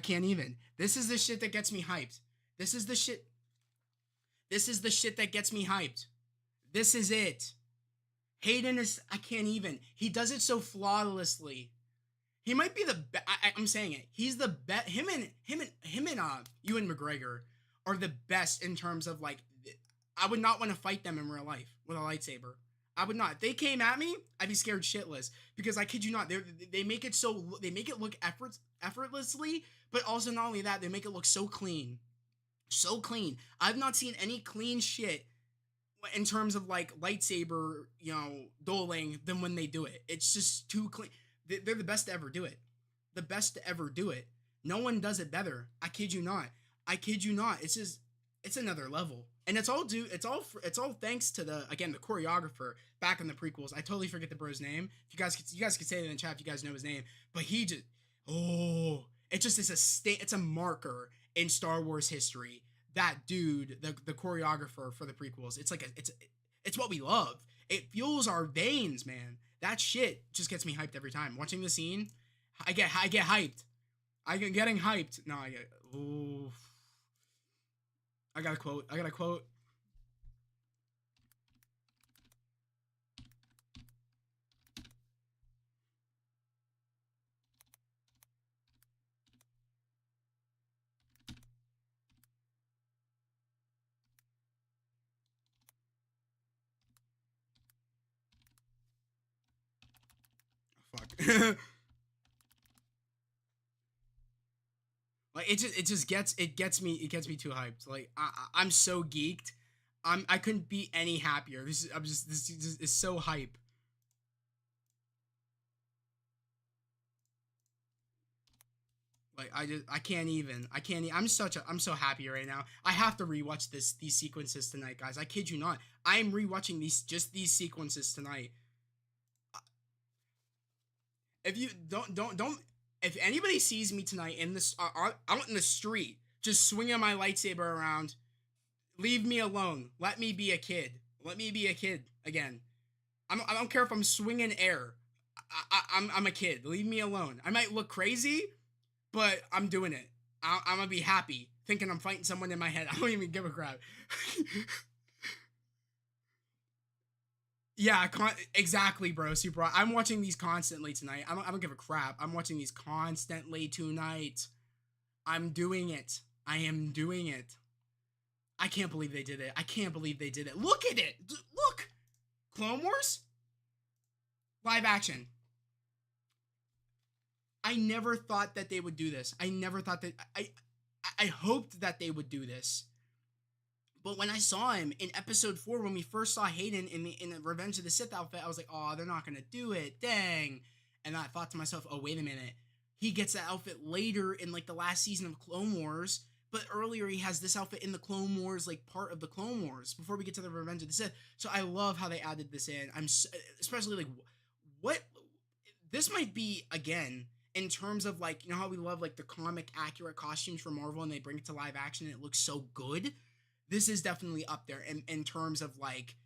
can't even. This is the shit that gets me hyped. This is the shit that gets me hyped. This is it. Hayden is, I can't even. He does it so flawlessly. He might be the best. I'm saying it. He's the best. Him and Ewan McGregor are the best in terms of like, I would not want to fight them in real life with a lightsaber. I would not. If they came at me, I'd be scared shitless because I kid you not, they make it look effortlessly, but also not only that, they make it look so clean. So clean. I've not seen any clean shit in terms of like lightsaber, dueling than when they do it. It's just too clean. They're the best to ever do it. The best to ever do it. No one does it better. I kid you not. I kid you not. It's another level. And it's all thanks to the choreographer back in the prequels. I totally forget the bro's name. If you guys could say it in the chat if you guys know his name. But he just it just is it's a marker in Star Wars history. That dude, the choreographer for the prequels, it's what we love. It fuels our veins, man. That shit just gets me hyped every time. Watching the scene, I get hyped. Getting hyped. No, I got a quote. Fuck. Like it gets me too hyped. Like I'm so geeked. I couldn't be any happier. This is so hype. Like I can't even. I'm so happy right now. I have to rewatch these sequences tonight, guys. I kid you not. I'm rewatching these sequences tonight. If you don't if anybody sees me tonight in this out in the street just swinging my lightsaber around, leave me alone. Let me be a kid. Let me be a kid again. I don't care if I'm swinging air. I'm a kid. Leave me alone. I might look crazy, but I'm doing it. I'm gonna be happy thinking I'm fighting someone in my head. I don't even give a crap. Yeah, exactly, bro. Super. I'm watching these constantly tonight. I don't give a crap. I'm watching these constantly tonight. I'm doing it. I am doing it. I can't believe they did it. I can't believe they did it. Look at it. Look. Clone Wars? Live action. I never thought that they would do this. I never thought that... I hoped that they would do this. But when I saw him in episode 4, when we first saw Hayden in the Revenge of the Sith outfit, I was like, oh, they're not going to do it. Dang. And I thought to myself, oh, wait a minute. He gets that outfit later in like the last season of Clone Wars. But earlier he has this outfit in the Clone Wars, like part of the Clone Wars before we get to the Revenge of the Sith. So I love how they added this in. Especially like what this might be again in terms of like, how we love like the comic accurate costumes for Marvel and they bring it to live action and it looks so good. This is definitely up there in terms of like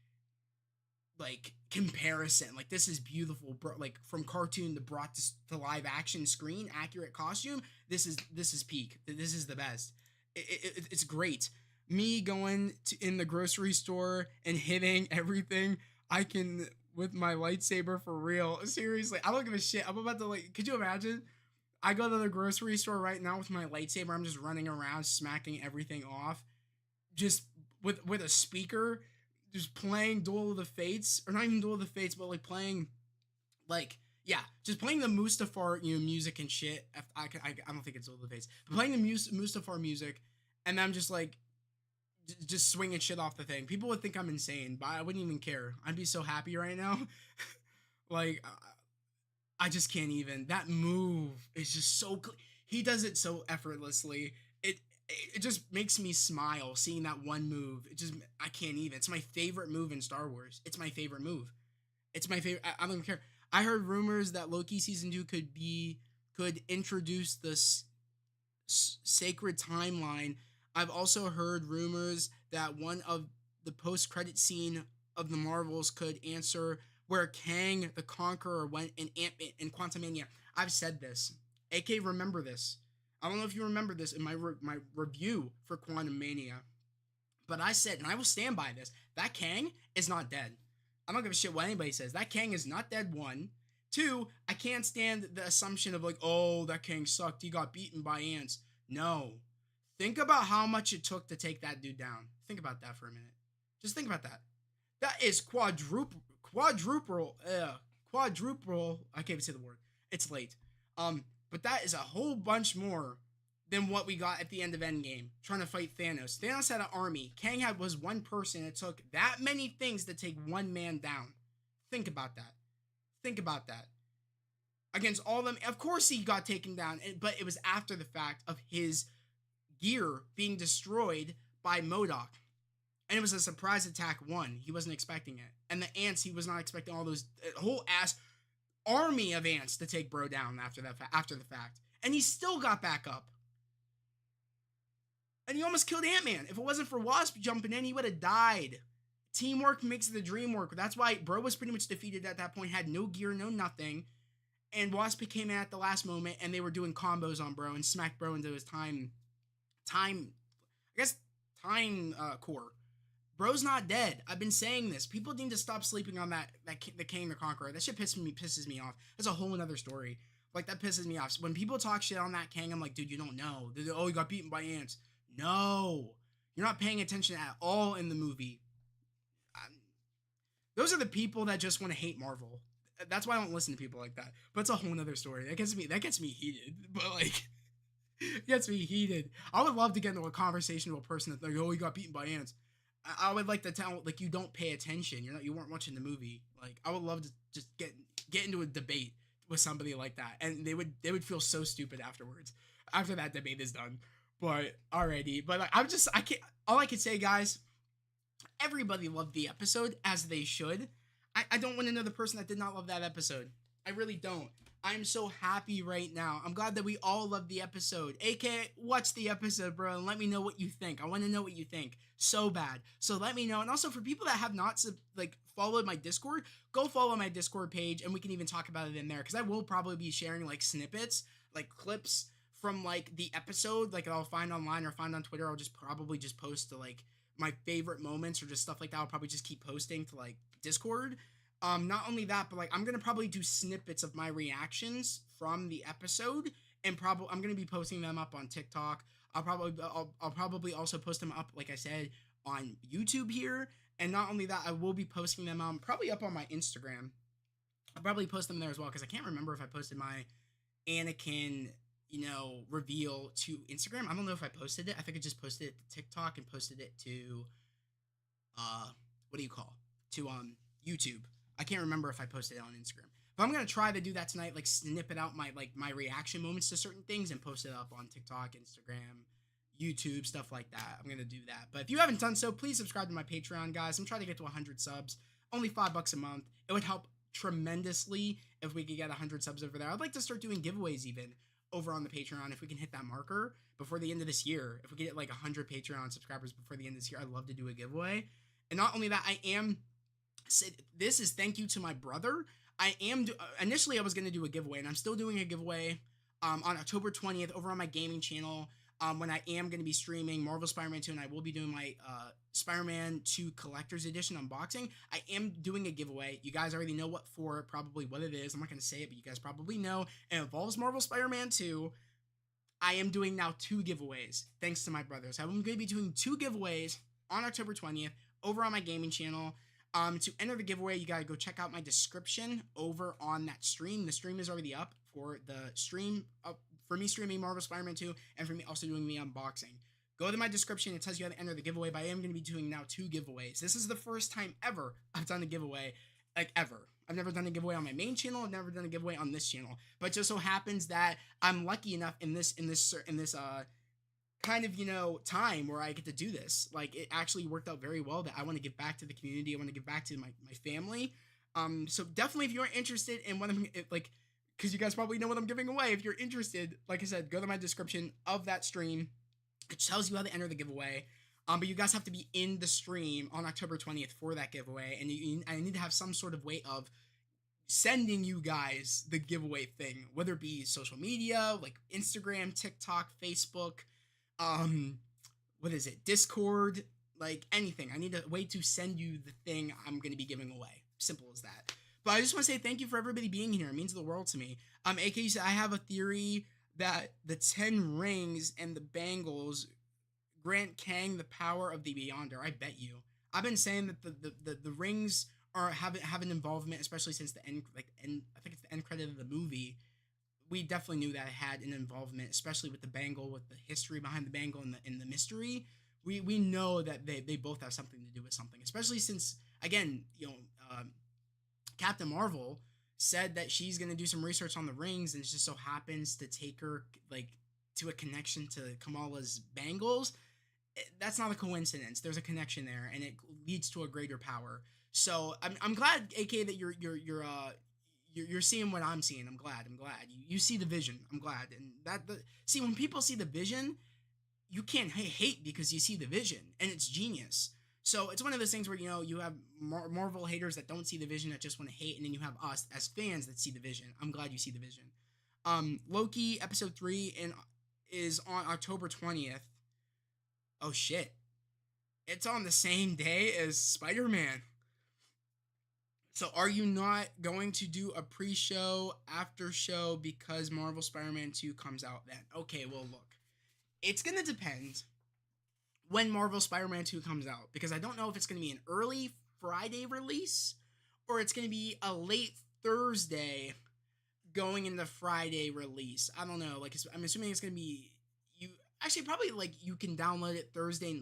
comparison. Like this is beautiful, bro. Like from cartoon to brought to live action screen accurate costume. This is peak. This is the best. It's great. Me going in the grocery store and hitting everything I can with my lightsaber for real. Seriously, I don't give a shit. I'm about to could you imagine? I go to the grocery store right now with my lightsaber. I'm just running around smacking everything off. Just with a speaker, just playing Duel of the Fates, or not even Duel of the Fates, but playing, just playing the Mustafar, music and shit. I don't think it's Duel of the Fates, but playing the Mustafar music, and I'm just just swinging shit off the thing. People would think I'm insane, but I wouldn't even care. I'd be so happy right now. I just can't even. That move is just so. He does it so effortlessly. It just makes me smile seeing that one move. I can't even. It's my favorite move in Star Wars. It's my favorite move. It's my favorite. I don't care. I heard rumors that Loki season 2 could introduce this sacred timeline. I've also heard rumors that one of the post-credit scene of the Marvels could answer where Kang the Conqueror went in Quantumania. I've said this. AK, remember this. I don't know if you remember this in my review for Quantum Mania, but I said, and I will stand by this, that Kang is not dead. I don't give a shit what anybody says. That Kang is not dead, 1. 2, I can't stand the assumption of that Kang sucked. He got beaten by ants. No. Think about how much it took to take that dude down. Think about that for a minute. Just think about that. That is quadruple. I can't even say the word. It's late. But that is a whole bunch more than what we got at the end of Endgame, trying to fight Thanos. Thanos had an army. Kang was one person. It took that many things to take one man down. Think about that. Think about that. Against all of them, of course he got taken down, but it was after the fact of his gear being destroyed by MODOK. And it was a surprise attack one. He wasn't expecting it. And the ants, he was not expecting all those whole ass army of ants to take bro down after the fact. And he still got back up. And he almost killed Ant-Man. If it wasn't for Wasp jumping in, he would have died. Teamwork makes the dream work. That's why bro was pretty much defeated at that point, had no gear, no nothing. And Wasp came in at the last moment, and they were doing combos on bro and smacked bro into his time core. Bro's not dead. I've been saying this. People need to stop sleeping on the Kang the Conqueror. That shit pisses me off. That's a whole other story. Like, that pisses me off. When people talk shit on that Kang, I'm like, dude, you don't know. Oh, he got beaten by ants. No. You're not paying attention at all in the movie. Those are the people that just want to hate Marvel. That's why I don't listen to people like that. But it's a whole nother story. That gets me heated. But, like, it gets me heated. I would love to get into a conversation with a person that's like, oh, he got beaten by ants. I would like to tell, like, you don't pay attention. You weren't watching the movie. Like, I would love to just get into a debate with somebody like that, and they would feel so stupid afterwards. After that debate is done. But alrighty. But like, all I can say, guys, everybody loved the episode, as they should. I don't want to know the person that did not love that episode. I really don't. I'm so happy right now. I'm glad that we all loved the episode. AKA, watch the episode, bro, and let me know what you think. I want to know what you think so bad. So let me know. And also, for people that have not followed my Discord, go follow my Discord page, and we can even talk about it in there, because I will probably be sharing like snippets, like clips from like the episode, like I'll find online or find on Twitter. I'll probably post to like my favorite moments or just stuff like that. I'll probably just keep posting to like Discord. Not only that, but like I'm gonna probably do snippets of my reactions from the episode, and I'm gonna be posting them up on TikTok. I'll probably also post them up, like I said, on YouTube here. And not only that, I will be posting them probably up on my Instagram. I'll probably post them there as well, because I can't remember if I posted my Anakin, reveal to Instagram. I don't know if I posted it. I think I just posted it to TikTok and posted it to YouTube. I can't remember if I posted it on Instagram. But I'm gonna try to do that tonight, like snip it out my reaction moments to certain things and post it up on TikTok, Instagram, YouTube, stuff like that. I'm gonna do that. But if you haven't done so, please subscribe to my Patreon, guys. I'm trying to get to 100 subs. Only $5 a month. It would help tremendously if we could get 100 subs over there. I'd like to start doing giveaways even over on the Patreon if we can hit that marker before the end of this year. If we get like 100 Patreon subscribers before the end of this year, I'd love to do a giveaway. And not only that, this is thank you to my brother. Initially I was going to do a giveaway, and I'm still doing a giveaway on October 20th over on my gaming channel, when I am going to be streaming Marvel Spider-Man 2, and I will be doing my Spider-Man 2 Collector's Edition unboxing. I am doing a giveaway. You guys already know probably what it is. I'm not going to say it, but you guys probably know. It involves Marvel Spider-Man 2. I am doing now 2 giveaways, thanks to my brother. So I'm going to be doing 2 giveaways on October 20th over on my gaming channel. To enter the giveaway, you gotta go check out my description over on that stream. The stream is already up for the stream, for me streaming Marvel Spider-Man 2, and for me also doing the unboxing. Go to my description, it tells you how to enter the giveaway, but I am gonna be doing now 2 giveaways. This is the first time ever I've done a giveaway, like ever. I've never done a giveaway on my main channel, I've never done a giveaway on this channel. But it just so happens that I'm lucky enough in this kind of, time where I get to do this. Like, it actually worked out very well, that I want to give back to the community. I want to give back to my family. So definitely, if you're interested in what I'm, because you guys probably know what I'm giving away. If you're interested, like I said, go to my description of that stream. It tells you how to enter the giveaway. But you guys have to be in the stream on October 20th for that giveaway. And I need to have some sort of way of sending you guys the giveaway thing, whether it be social media, like Instagram, TikTok, Facebook, Discord, like anything. I need a way to send you the thing I'm going to be giving away. Simple as that. But I just want to say thank you for everybody being here. It means the world to me. AK said, I have a theory that the 10 rings and the bangles grant Kang the power of the Beyonder. I bet you. I've been saying that the rings have an involvement, especially since the end, I think it's the end credit of the movie. we definitely knew that it had an involvement, especially with the bangle, with the history behind the bangle and the mystery. We know that they both have something to do with something, especially since, again, Captain Marvel said that she's gonna do some research on the rings, and it just so happens to take her like to a connection to Kamala's bangles. That's not a coincidence. There's a connection there, and it leads to a greater power. So I'm glad, AK, that you're seeing what I'm seeing. I'm glad. You see the vision. I'm glad. And see, when people see the vision, you can't hate because you see the vision, and it's genius. So it's one of those things where, you have Marvel haters that don't see the vision, that just want to hate, and then you have us as fans that see the vision. I'm glad you see the vision. Loki episode 3 is on October 20th. Oh shit. It's on the same day as Spider-Man. So are you not going to do a pre-show, after show, because Marvel Spider-Man 2 comes out then? Okay, well, look. It's going to depend when Marvel Spider-Man 2 comes out, because I don't know if it's going to be an early Friday release or it's going to be a late Thursday going into Friday release. I don't know. Like, I'm assuming it's going to be, probably, like, you can download it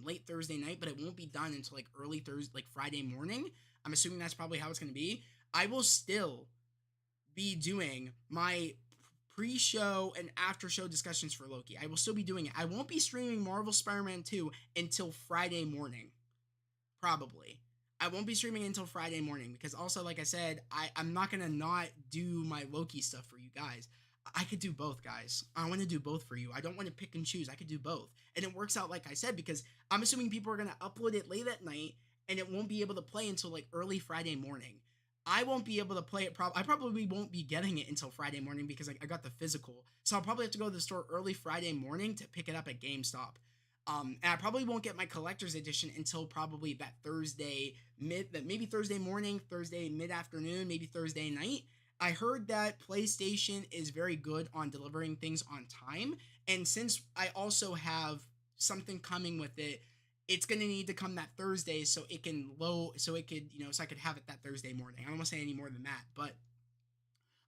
late Thursday night, but it won't be done until like early Thursday, like Friday morning. I'm assuming that's probably how it's going to be. I will still be doing my pre-show and after-show discussions for Loki. I will still be doing it. I won't be streaming Marvel Spider-Man 2 until Friday morning. Probably. I won't be streaming until Friday morning because also, like I said, I'm not going to not do my Loki stuff for you guys. I could do both, guys. I want to do both for you. I don't want to pick and choose. I could do both. And it works out like I said, because I'm assuming people are going to upload it late at night and it won't be able to play until like early Friday morning. I won't be able to play it. I probably won't be getting it until Friday morning because I got the physical. So I'll probably have to go to the store early Friday morning to pick it up at GameStop. And I probably won't get my collector's edition until probably that Thursday maybe Thursday morning, Thursday mid-afternoon, maybe Thursday night. I heard that PlayStation is very good on delivering things on time. And since I also have something coming with it, it's going to need to come that Thursday so it can so I could have it that Thursday morning. I don't want to say any more than that, but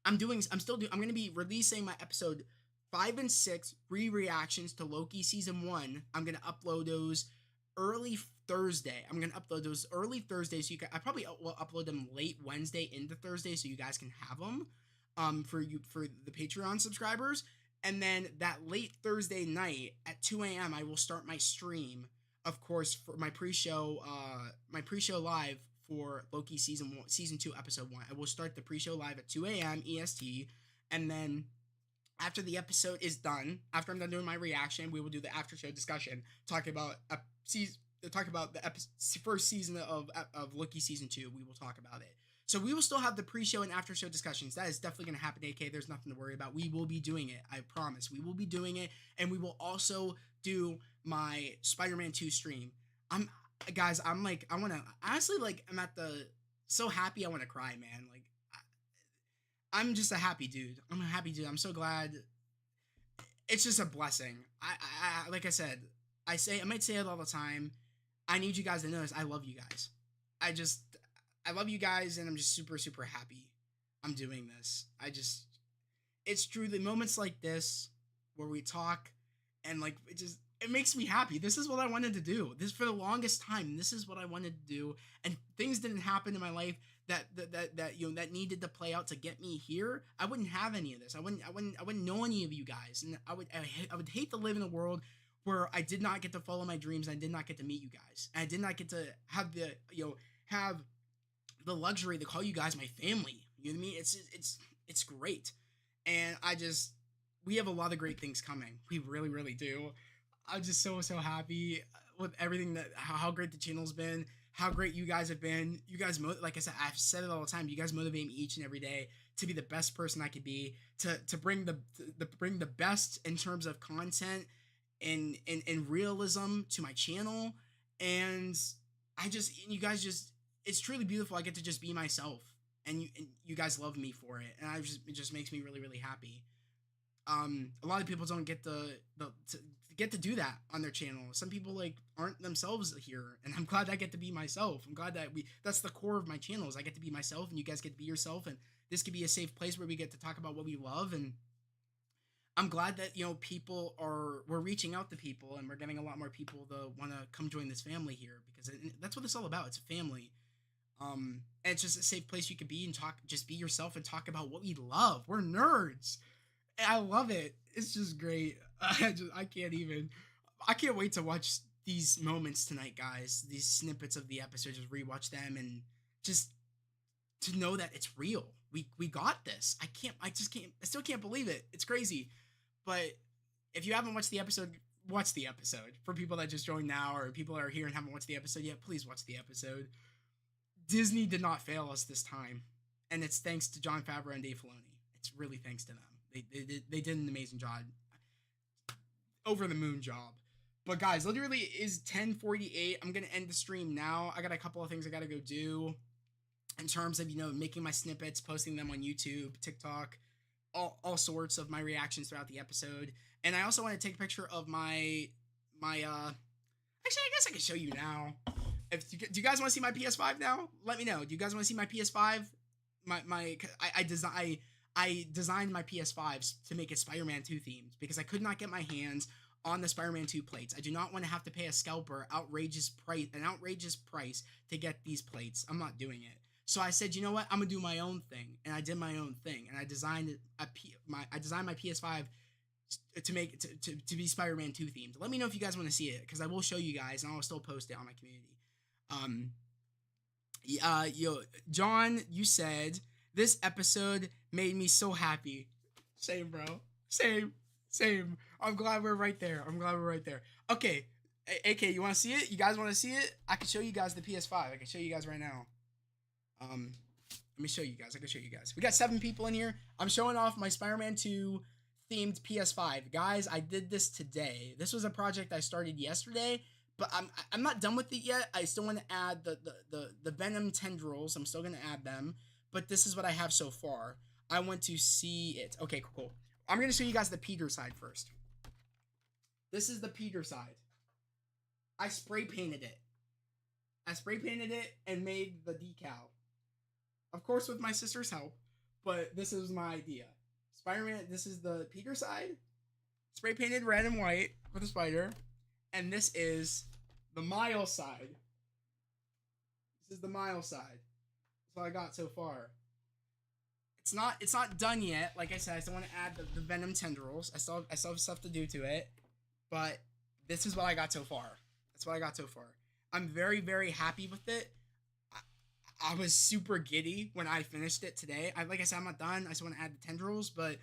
I'm going to be releasing my episode 5 and 6 reactions to Loki season 1. I'm going to upload those early Thursday. So I probably will upload them late Wednesday into Thursday so you guys can have them for the Patreon subscribers. And then that late Thursday night at 2 a.m. I will start my stream, of course, for my pre-show live for Loki season 2 episode 1. I will start the pre-show live at 2 a.m. EST, and then after the episode is done, after I'm done doing my reaction, we will do the after show discussion, talking about the first season of Loki season 2. We will talk about it. So we will still have the pre-show and after-show discussions. That is definitely going to happen, AK. There's nothing to worry about. We will be doing it. I promise. We will be doing it, and we will also do my Spider-Man 2 stream. I'm so happy I want to cry, man. Like, I'm just a happy dude. I'm a happy dude. I'm so glad. It's just a blessing. I like I said, I might say it all the time. I need you guys to know this. I love you guys. I love you guys, and I'm just super, super happy I'm doing this. It's truly moments like this where we talk, and like, it makes me happy. This is what I wanted to do. For the longest time, this is what I wanted to do, and things didn't happen in my life that needed to play out to get me here. I wouldn't have any of this. I wouldn't know any of you guys, and I would hate to live in a world where I did not get to follow my dreams, and I did not get to meet you guys, and I did not get to have the luxury to call you guys my family. You know what I mean? It's great, and we have a lot of great things coming. We really, really do. I'm just so happy with everything how great the channel's been, how great you guys have been. You guys, like I said, I've said it all the time. You guys motivate me each and every day to be the best person I could be, to bring the best in terms of content and realism to my channel. And you guys it's truly beautiful. I get to just be myself, and you guys love me for it, and it just makes me really, really happy. A lot of people don't get to do that on their channel. Some people aren't themselves here, and I'm glad I get to be myself. I'm glad that that's the core of my channel, is I get to be myself, and you guys get to be yourself, and this could be a safe place where we get to talk about what we love, and I'm glad that people we're reaching out to people, and we're getting a lot more people to want to come join this family here, because that's what it's all about. It's a family. And it's just a safe place you could be and talk, just be yourself and talk about what we love. We're nerds. I love it. It's just great. I can't wait to watch these moments tonight, guys. These snippets of the episode, just rewatch them, and just to know that it's real. We got this. I still can't believe it. It's crazy. But if you haven't watched the episode, watch the episode. For people that just joined now, or people that are here and haven't watched the episode yet, please watch the episode. Disney did not fail us this time, and it's thanks to Jon Favreau and Dave Filoni. It's really thanks to them. They did an amazing job, over the moon job. But guys, literally is 10:48. I'm gonna end the stream now. I got a couple of things I gotta go do in terms of making my snippets, posting them on YouTube, TikTok, all sorts of my reactions throughout the episode. And I also want to take a picture of my actually, I guess I can show you now. Do you guys want to see my PS5 now? Let me know. Do you guys want to see my PS5? I designed my PS5s to make it Spider-Man 2 themed, because I could not get my hands on the Spider-Man 2 plates. I do not want to have to pay a scalper an outrageous price to get these plates. I'm not doing it. So I said, you know what? I'm gonna do my own thing, and I did my own thing, and I designed my PS5 to be Spider-Man 2 themed. Let me know if you guys want to see it, because I will show you guys, and I'll still post it on my community. John, you said this episode made me so happy. Same, bro. Same. I'm glad we're right there. Okay, AK, you want to see it? You guys want to see it? I can show you guys the PS5. I can show you guys right now. Let me show you guys. I can show you guys. We got 7 people in here. I'm showing off my Spider-Man 2 themed PS5. Guys, I did this today. This was a project I started yesterday, but I'm not done with it yet. I still want to add the Venom tendrils. I'm still going to add them, but this is what I have so far. I want to see it. Okay, cool. I'm going to show you guys the Peter side first. This is the Peter side. I spray painted it. And made the decal. Of course, with my sister's help, but this is my idea. Spider-Man, this is the Peter side. Spray painted red and white with a spider. And this is the Miles side. This is the Miles side. That's what I got so far. It's not done yet. Like I said, I still want to add the Venom tendrils. I still have stuff to do to it. But this is what I got so far. That's what I got so far. I'm very, very happy with it. I was super giddy when I finished it today. Like I said, I'm not done. I just want to add the tendrils, but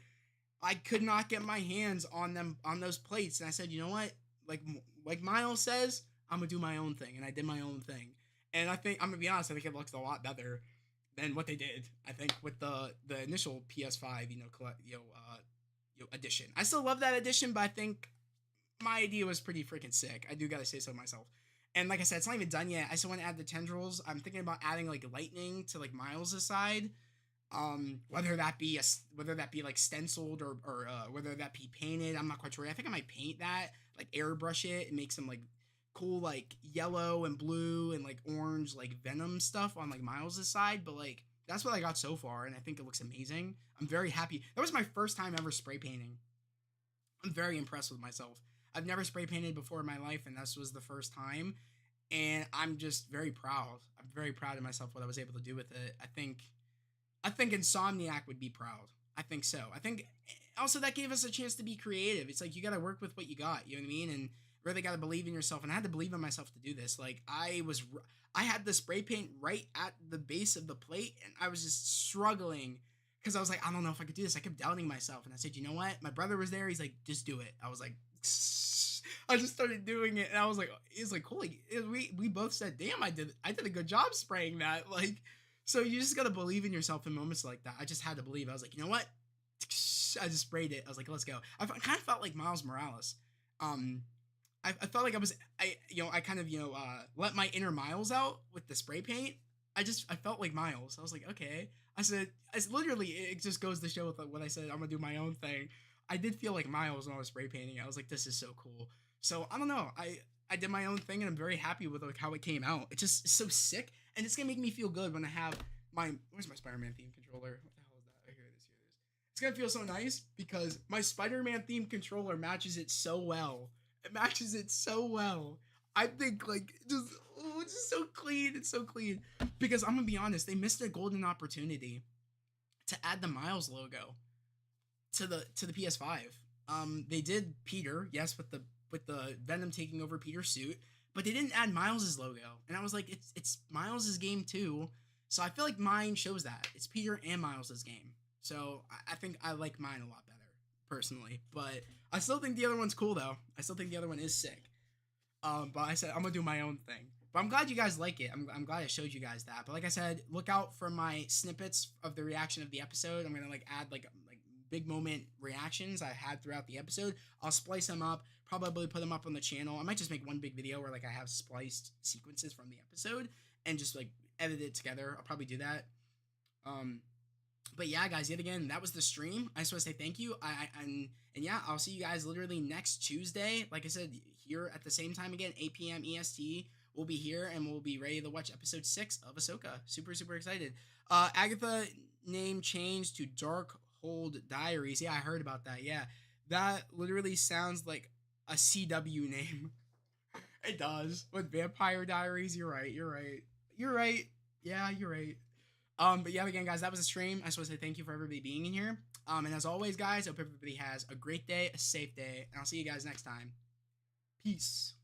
I could not get my hands on them, on those plates. And I said, you know what? Like Miles says, I'm gonna do my own thing, and I did my own thing. And I think, I'm gonna be honest, I think it looks a lot better than what they did. I think with the initial PS5, edition. I still love that edition, but I think my idea was pretty freaking sick. I do gotta say so myself. And like I said, it's not even done yet. I still want to add the tendrils. I'm thinking about adding like lightning to like Miles' side. Whether that be like stenciled or whether that be painted, I'm not quite sure. I think I might paint that, like airbrush it and make some like cool like yellow and blue and like orange like Venom stuff on like Miles' side. But like that's what I got so far, and I think it looks amazing. I'm very happy. That was my first time ever spray painting. I'm very impressed with myself. I've never spray painted before in my life, and this was the first time, and I'm just very proud. I'm very proud of myself, what I was able to do with it. I think Insomniac would be proud. I think so. I think also that gave us a chance to be creative. It's like you got to work with what you got, you know what I mean? And really got to believe in yourself, and I had to believe in myself to do this. Like I had the spray paint right at the base of the plate, and I was just struggling because I was like, I don't know if I could do this. I kept doubting myself, and I said, you know what? My brother was there. He's like, just do it. I was like, I just started doing it, and I was like, it's like, holy, we both said, damn, I did a good job spraying that. Like, so you just got to believe in yourself in moments like that. I just had to believe. I was like, you know what? I just sprayed it. I was like, let's go. I kind of felt like Miles Morales. I felt like I let my inner Miles out with the spray paint. I felt like Miles. I was like, okay. Literally, it just goes to show with what I said. I'm gonna do my own thing. I did feel like Miles when I was spray painting. I was like, this is so cool. So I don't know. I did my own thing, and I'm very happy with like how it came out. It's just so sick, and it's gonna make me feel good when I have where's my Spider-Man theme controller? What the hell is that? Here it is. It's it's gonna feel so nice because my Spider-Man themed controller matches it so well. It matches it so well. I think like it's just so clean. It's so clean. Because I'm gonna be honest, they missed a golden opportunity to add the Miles logo to the PS5. They did Peter, yes, with the Venom taking over Peter's suit, but they didn't add Miles's logo. And I was like, it's Miles's game too. So I feel like mine shows that. It's Peter and Miles's game. So I think I like mine a lot better, personally. But I still think the other one's cool though. I still think the other one is sick. But I said I'm gonna do my own thing. But I'm glad you guys like it. I'm glad I showed you guys that. But like I said, look out for my snippets of the reaction of the episode. I'm gonna like add like big moment reactions I had throughout the episode. I'll splice them up, probably put them up on the channel. I might just make one big video where like I have spliced sequences from the episode and just like edit it together. I'll probably do that. But yeah, guys, yet again, that was the stream. I just want to say thank you. And yeah, I'll see you guys literally next Tuesday. Like I said, here at the same time again, 8 p.m. EST. We'll be here and we'll be ready to watch episode 6 of Ahsoka. Super, super excited. Agatha name changed to Darkhold Diaries. Yeah, I heard about that. Yeah, that literally sounds like a CW name. It does. With Vampire Diaries, you're right. Yeah, you're right. But yeah, again, guys, that was a stream. I just want to say thank you for everybody being in here. And as always, guys, I hope everybody has a great day, a safe day, and I'll see you guys next time. Peace.